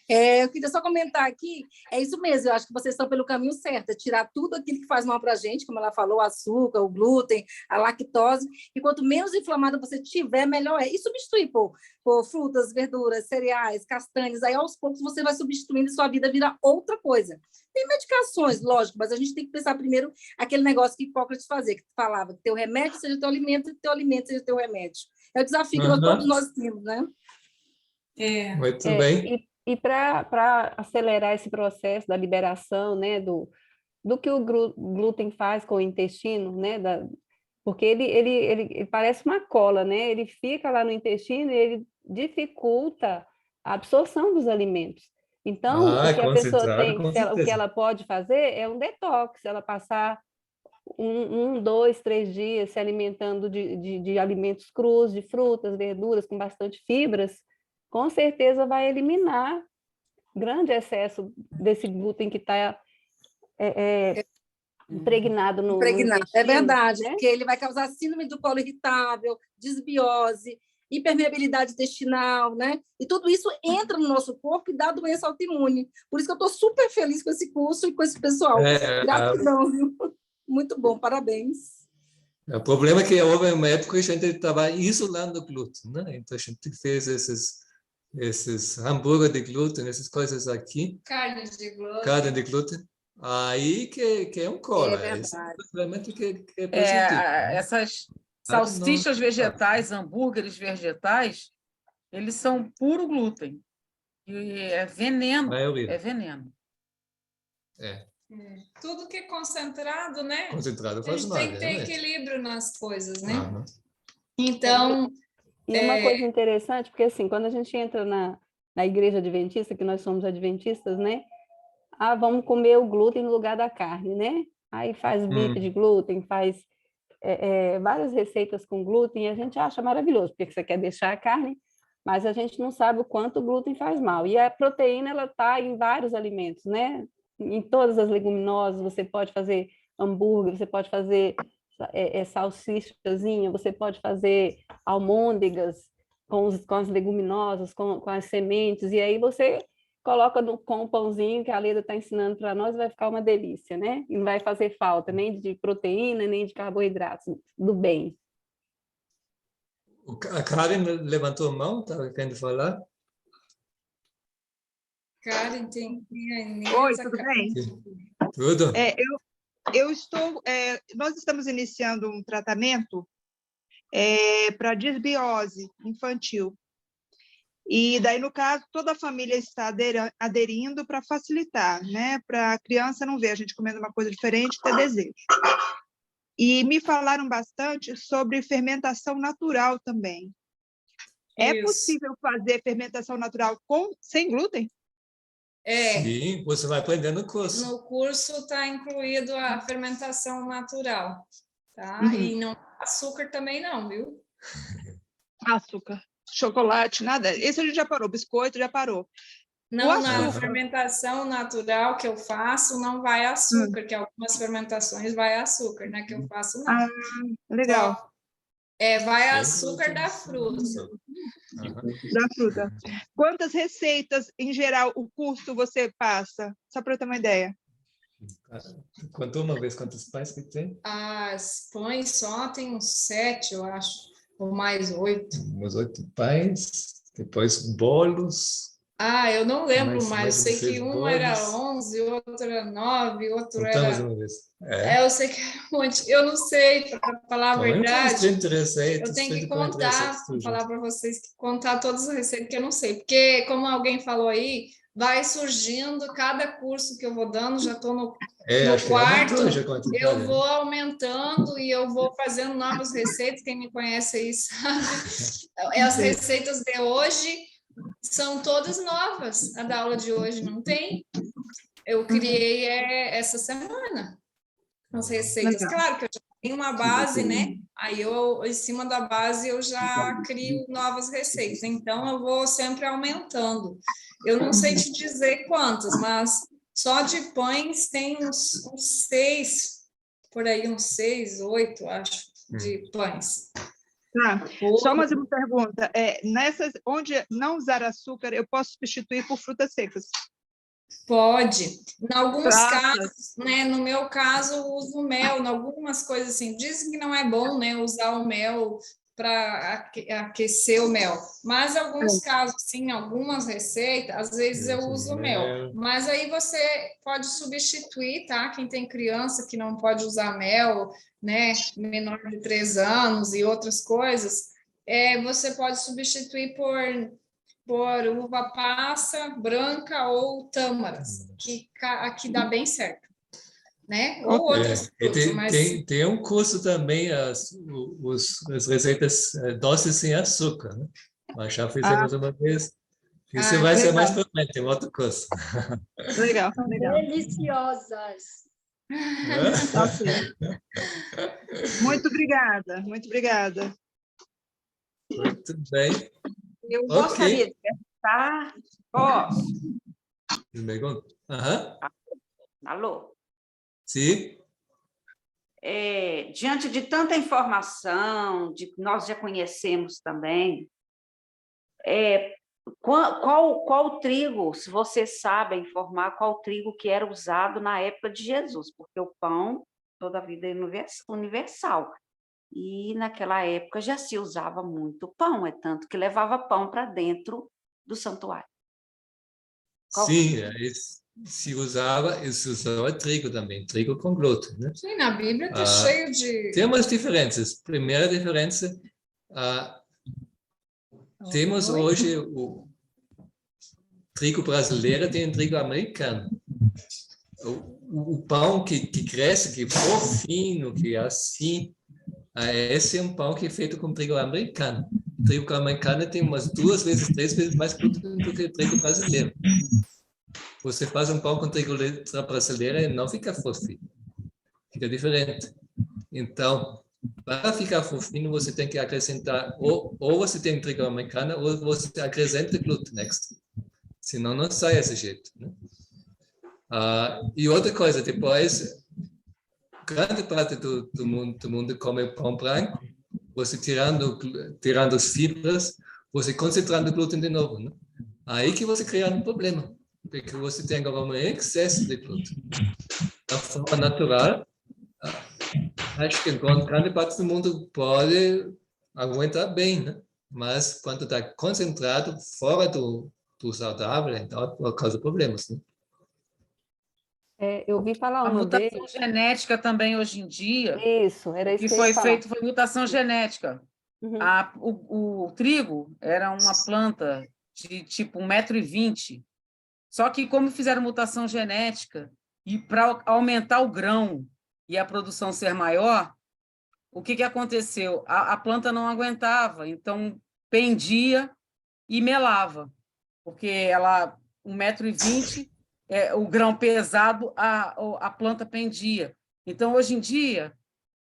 Eu queria só comentar aqui, é isso mesmo, eu acho que vocês estão pelo caminho certo, é tirar tudo aquilo que faz mal para a gente, como ela falou, o açúcar, o glúten, a lactose, e quanto menos inflamada você tiver, melhor é. E substituir por frutas, verduras, cereais, castanhas, aí aos poucos você vai substituindo e sua vida vira outra coisa. Tem medicações, lógico, mas a gente tem que pensar primeiro aquele negócio que Hipócrates fazia, que falava que teu remédio seja teu alimento e teu alimento seja teu remédio. É o desafio que todos nós temos, né? Muito bem. E para acelerar esse processo da liberação, né, do que o glúten faz com o intestino, né, porque ele parece uma cola, né, ele fica lá no intestino e ele dificulta a absorção dos alimentos. Então, o que a pessoa tem, o que ela pode fazer é um detox, ela passar 1, 2, 3 dias se alimentando de alimentos crus, de frutas, verduras com bastante fibras, com certeza vai eliminar grande excesso desse glúten que está impregnado no intestino. É verdade, né? porque ele vai causar síndrome do colo irritável, desbiose, hipermeabilidade intestinal, né? E tudo isso entra no nosso corpo e dá doença autoimune. Por isso que eu estou super feliz com esse curso e com esse pessoal. Gratidão, viu? Muito bom, parabéns. O problema é que houve uma época que a gente estava isolando o glúten, né? Então a gente fez esses hambúrguer de glúten, essas coisas aqui. Carne de glúten. Carne de glúten. Aí que é um cola. É verdade. Realmente que é essas salsichas vegetais, hambúrgueres vegetais, eles são puro glúten. E é veneno. É veneno. Tudo que é concentrado, né? Concentrado faz mal. Tem que ter equilíbrio nas coisas, né? Uhum. Então... E uma coisa interessante, porque assim, quando a gente entra na igreja adventista, que nós somos adventistas, né? Vamos comer o glúten no lugar da carne, né? Aí faz bife de glúten, faz várias receitas com glúten, e a gente acha maravilhoso, porque você quer deixar a carne, mas a gente não sabe o quanto o glúten faz mal. E a proteína, ela está em vários alimentos, né? Em todas as leguminosas, você pode fazer hambúrguer, você pode fazer salsichazinha, você pode fazer almôndegas com as leguminosas, com as sementes, e aí você coloca com o pãozinho que a Leda está ensinando para nós, vai ficar uma delícia, né? E não vai fazer falta nem de proteína, nem de carboidratos, do bem. A Karen levantou a mão, estava querendo falar? Karen, tem... Oi, tudo bem? Tudo. Nós estamos iniciando um tratamento para disbiose infantil. E daí, no caso, toda a família está aderindo para facilitar, né? Para a criança não ver a gente comendo uma coisa diferente, ter desejo. E me falaram bastante sobre fermentação natural também. É possível fazer fermentação natural sem glúten? Sim, você vai aprender no curso. No curso está incluído a fermentação natural, tá? E não açúcar também não, viu? Açúcar, chocolate, nada. Esse a gente já parou, biscoito já parou. Não, na fermentação natural que eu faço não vai açúcar, que algumas fermentações vai açúcar, né? Que eu faço não. Ah, legal. Vai açúcar da fruta. Da fruta. Quantas receitas, em geral, o curso você passa? Só para eu ter uma ideia. Contou uma vez quantos pães que tem? As pães só tem uns 7, eu acho, ou mais 8. Uns 8 pães, depois bolos. Eu não lembro mais. Mais Eu sei que um bolos. era 11, outro era 9, outro Contamos era... uma vez. Eu sei que era um monte. Eu não sei, para falar a verdade. Eu tenho que contar, falar para vocês, contar todas as receitas que eu não sei. Porque, como alguém falou aí, vai surgindo, cada curso que eu vou dando, já estou no quarto, eu vou aumentando e eu vou fazendo novas receitas. Quem me conhece aí sabe. As receitas de hoje são todas novas. A da aula de hoje não tem. Eu criei essa semana as receitas. Legal. Claro que eu já tenho uma base, né? Aí eu, em cima da base, eu já crio novas receitas. Então, eu vou sempre aumentando. Eu não sei te dizer quantas, mas só de pães tem uns 6, por aí, uns 6, 8, acho, de pães. Tá. Só mais uma pergunta. Nessas, onde não usar açúcar, eu posso substituir por frutas secas? Pode. Em alguns casos, né? No meu caso, eu uso mel, em algumas coisas assim. Dizem que não é bom, né? Usar o mel para aquecer o mel. Mas em alguns casos, sim, algumas receitas, às vezes eu uso mel. Mas aí você pode substituir, tá? Quem tem criança que não pode usar mel, né? Menor de 3 anos e outras coisas, você pode substituir por uva passa branca ou tâmaras, que aqui dá bem certo, né? Ou outras frutas, mas... tem um curso também, as receitas doces sem açúcar, né? Nós já fizemos uma vez. Isso vai ser mais para frente, tem outro curso. Legal. Deliciosas. Muito obrigada, muito obrigada. Muito bem. Eu gostaria de perguntar. Posso? Alô? Sim. Diante de tanta informação, nós já conhecemos também, qual trigo, se você sabe informar, qual trigo que era usado na época de Jesus? Porque o pão, toda a vida é universal. E naquela época já se usava muito pão, tanto que levava pão para dentro do santuário. Sim, se usava trigo também, trigo com glúten, né? Sim, na Bíblia está cheio de... Tem umas diferenças. Primeira diferença, temos hoje o trigo brasileiro, tem trigo americano. O pão que cresce, que for fino, que é assim... Esse é um pão que é feito com trigo americano. O trigo americano tem umas 2 vezes, 3 vezes mais glúten do que o trigo brasileiro. Você faz um pão com trigo brasileiro e não fica fofinho. Fica diferente. Então, para ficar fofinho, você tem que acrescentar, ou você tem trigo americano, ou você acrescenta glúten extra. Senão, não sai desse jeito, né? E outra coisa, depois... grande parte do mundo come pão branco, você tirando as fibras, você concentrando o glúten de novo, né? Aí que você cria um problema, porque você tem agora um excesso de glúten. Da forma natural, acho que grande parte do mundo pode aguentar bem, né? Mas quando está concentrado fora do saudável, então causa problemas, né? Eu ouvi falar uma vez... A mutação genética também, hoje em dia... Isso, era isso que que eu foi ia falar. feito, foi mutação genética. O trigo era uma planta de tipo 1,20 m, só que como fizeram mutação genética e para aumentar o grão e a produção ser maior, o que aconteceu? A planta não aguentava, então pendia e melava, porque ela 1,20 m, o grão pesado, a planta pendia. Então, hoje em dia,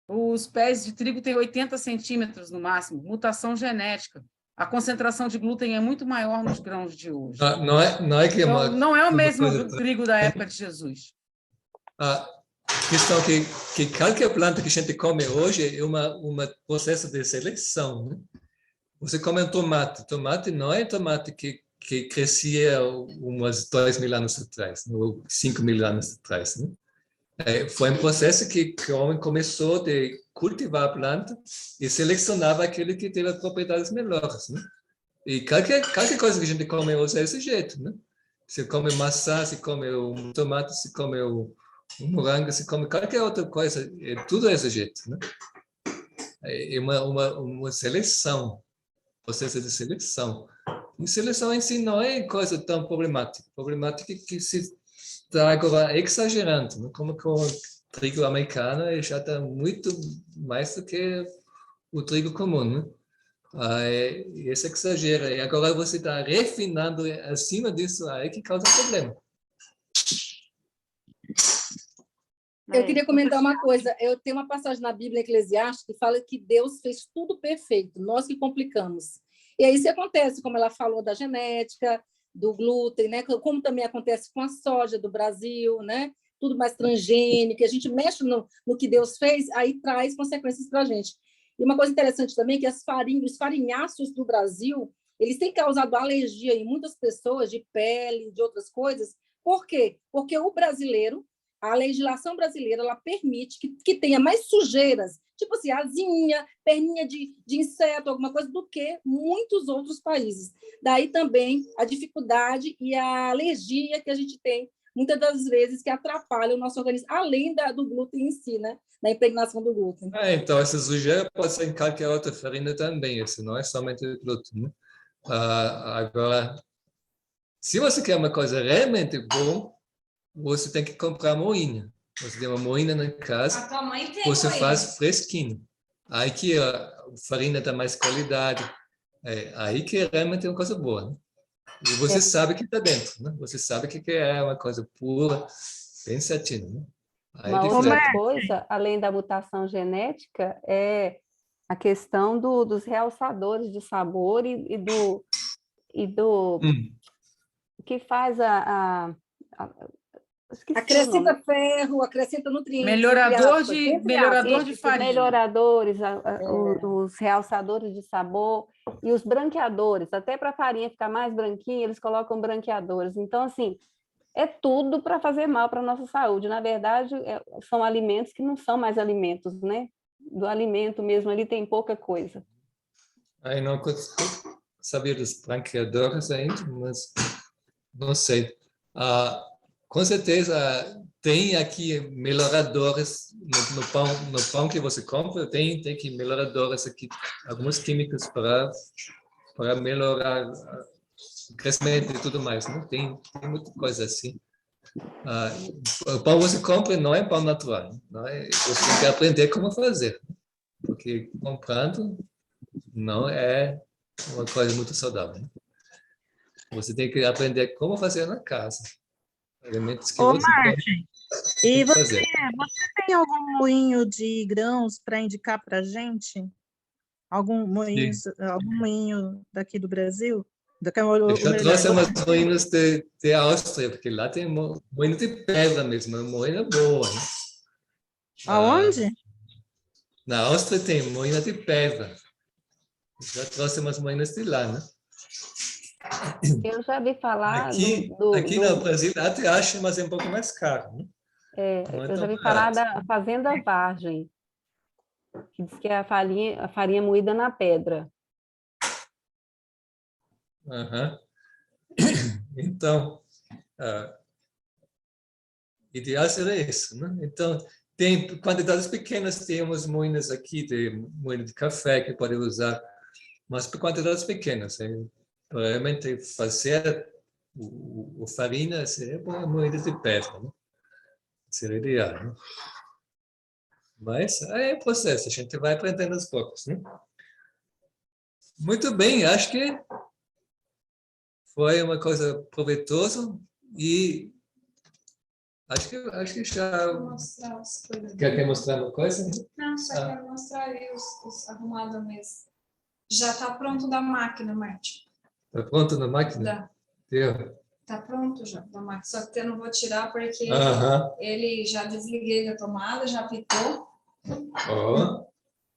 os pés de trigo têm 80 centímetros no máximo, mutação genética. A concentração de glúten é muito maior nos grãos de hoje. Não é que então, não é o mesmo coisa... trigo da época de Jesus. A questão que qualquer planta que a gente come hoje é um processo de seleção, né? Você come um tomate. Tomate não é tomate que crescia umas 2.000 anos atrás, ou 5.000 anos atrás, né? Foi um processo que o homem começou a cultivar a planta e selecionava aquele que teve propriedades melhores, né? E qualquer coisa que a gente come hoje é desse jeito, né? Você come maçã, você come um tomate, você come um morango, você come qualquer outra coisa, tudo é desse jeito, né? É uma seleção, processo de seleção. E seleção em si não é coisa tão problemática. Problemática que se está agora exagerando, né? Como com o trigo americano já está muito mais do que o trigo comum, né? Esse exagera. E agora você está refinando acima disso, aí que causa problema. Eu queria comentar uma coisa. Eu tenho uma passagem na Bíblia Eclesiástica que fala que Deus fez tudo perfeito, nós que complicamos. E aí isso acontece, como ela falou, da genética, do glúten, né? Como também acontece com a soja do Brasil, né? Tudo mais transgênico, a gente mexe no que Deus fez, aí traz consequências para a gente. E uma coisa interessante também é que os farinhaços do Brasil, eles têm causado alergia em muitas pessoas, de pele, de outras coisas. Por quê? Porque o brasileiro, a legislação brasileira, ela permite que tenha mais sujeiras, tipo assim, asinha, perninha de inseto, alguma coisa, do que muitos outros países. Daí também a dificuldade e a alergia que a gente tem, muitas das vezes, que atrapalha o nosso organismo, além do glúten em si, né? Da impregnação do glúten. Então, essa sujeira pode ser em qualquer outra farinha também, isso não é somente o glúten, né? Agora, se você quer uma coisa realmente boa, você tem que comprar moinha. Você tem uma moinha na casa, a tua mãe tem você moinha. faz fresquinho. Aí que a farinha dá mais qualidade, aí que realmente é uma coisa boa, né? E você sabe que está dentro, né? Você sabe que é uma coisa pura, bem certinho, né? Aí uma outra coisa, além da mutação genética, é a questão dos realçadores de sabor e do que faz acrescenta ferro, acrescenta nutrientes. Melhorador de farinha. Melhoradores, os realçadores de sabor e os branqueadores. Até para a farinha ficar mais branquinha, eles colocam branqueadores. Então, assim, é tudo para fazer mal para a nossa saúde. Na verdade, são alimentos que não são mais alimentos, né? Do alimento mesmo, ali tem pouca coisa. Aí não sabia dos branqueadores ainda, mas não sei. Com certeza tem aqui melhoradores no pão que você compra, tem que melhoradores aqui, alguns químicos para melhorar o crescimento e tudo mais, né? Tem muita coisa assim. O pão você compra não é pão natural, não é? Você tem que aprender como fazer, porque comprando não é uma coisa muito saudável, né? Você tem que aprender como fazer na casa. Elementos que você Martin, e você tem algum moinho de grãos para indicar para a gente? Algum moinho daqui do Brasil? Eu já trouxe umas moinhos de Áustria, porque lá tem moinho de pedra mesmo, uma moinha boa, né? Aonde? Na Áustria tem moinho de pedra. Eu já trouxe umas moinhas de lá, né? Eu já vi falar aqui no Brasil até acho, mas é um pouco mais caro, né? Eu já vi falar da Fazenda Vargem, que diz que é a farinha moída na pedra. Então, ideal seria isso, né? Então, tem quantidades pequenas, temos moinhos aqui, tem moinho de café que pode usar, mas por quantidades pequenas. Provavelmente fazer o farinha seria para moída de pedra, né? Seria ideal, né? Mas é processo, a gente vai aprendendo aos poucos, né? Muito bem, acho que foi uma coisa proveitosa e acho que já... Vou mostrar as coisas. Quer mostrar uma coisa? Não, só quero mostrar aí os arrumados da mesa. Já está pronto da máquina, Marte. Está pronto na máquina? Tá. Deu. Está pronto já da máquina. Só que eu não vou tirar porque ele já desliguei da tomada, já apitou.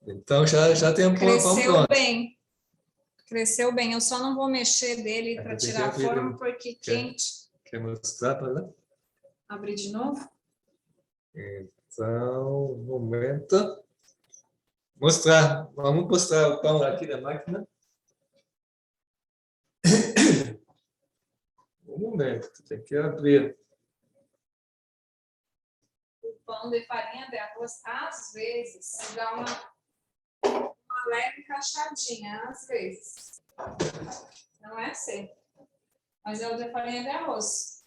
Então já tem um pão pronto. Cresceu bem. Cresceu bem. Eu só não vou mexer dele para tirar a forma porque quente. Quer mostrar para lá? Abrir de novo? Então, um momento. Vamos mostrar o pão aqui da máquina. Um momento, tem que abrir. O pão de farinha de arroz, às vezes, dá uma leve rachadinha, às vezes. Não é sempre. Mas é o de farinha de arroz.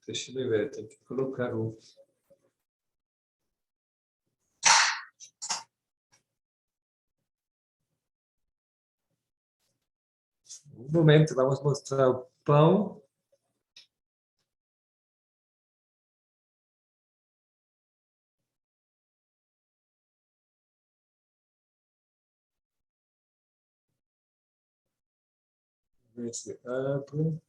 Deixa eu ver, tem que colocar o... Um momento, vamos mostrar o pão. Ver se abre.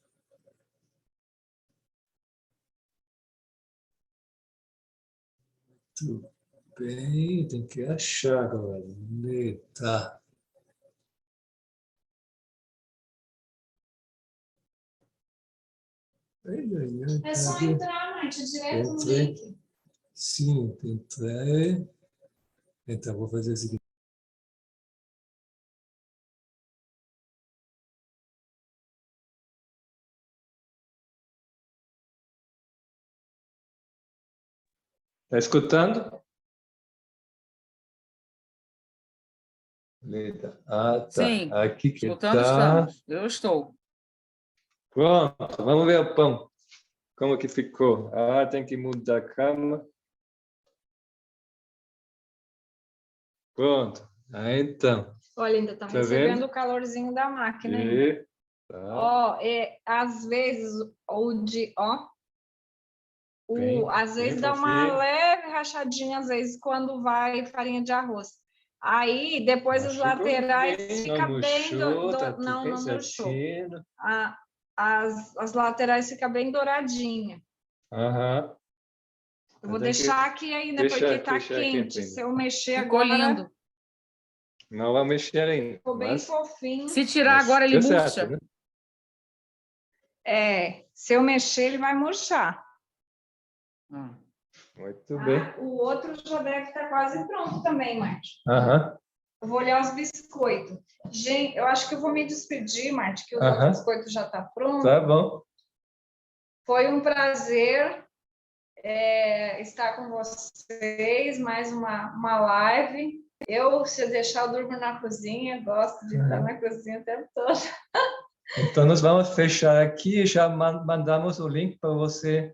Muito bem, tem que achar agora. Eita. É só entrar, Marte, direto no link. Sim, entrei. Então, vou fazer o seguinte. Está escutando? Eita. Ah, tá. Sim, Aqui que escutando está. estamos. Eu estou. Pronto, vamos ver o pão. Como que ficou? Ah, tem que mudar a cama. Pronto. Então. Olha, ainda estamos recebendo o calorzinho da máquina ainda. Tá. Às vezes, às vezes dá uma fofinho. leve rachadinha, às vezes, quando vai farinha de arroz. Aí, depois as laterais ficam bem... Não murchou. As laterais ficam bem douradinhas. Eu vou deixar aqui ainda, porque está quente. Se eu mexer Ficou agora... lindo. Não vai mexer ainda. Ficou bem fofinho. Se tirar agora, ele murcha. Certo, né? Se eu mexer, ele vai murchar. Muito bem. O outro já deve estar quase pronto também, Marte. Eu vou olhar os biscoitos. Gente, eu acho que eu vou me despedir, Marte, que o outro biscoito já está pronto. Tá bom. Foi um prazer estar com vocês, mais uma live. Se eu deixar, eu durmo na cozinha, gosto de estar na cozinha o tempo todo. Então, nós vamos fechar aqui e já mandamos o link para você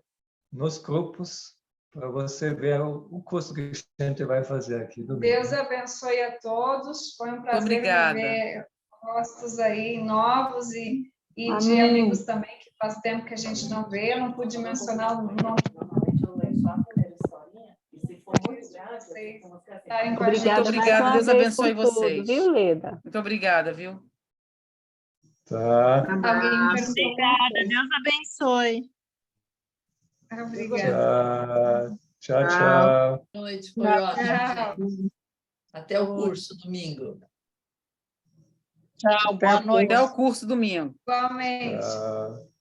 nos grupos, para você ver o curso que a gente vai fazer aqui. Deus abençoe a todos. Foi um prazer ver rostos aí novos e de amigos também, que faz tempo que a gente não vê. Eu não pude mencionar o nome. Obrigada, Deus abençoe vocês. Viu, Leda? Muito obrigada, viu? Tá. Obrigada, Deus abençoe. Obrigada. Tchau, tchau. Boa noite, foi ótimo. Até o curso domingo. Tchau, boa noite. Até o curso domingo. Igualmente. Tchau.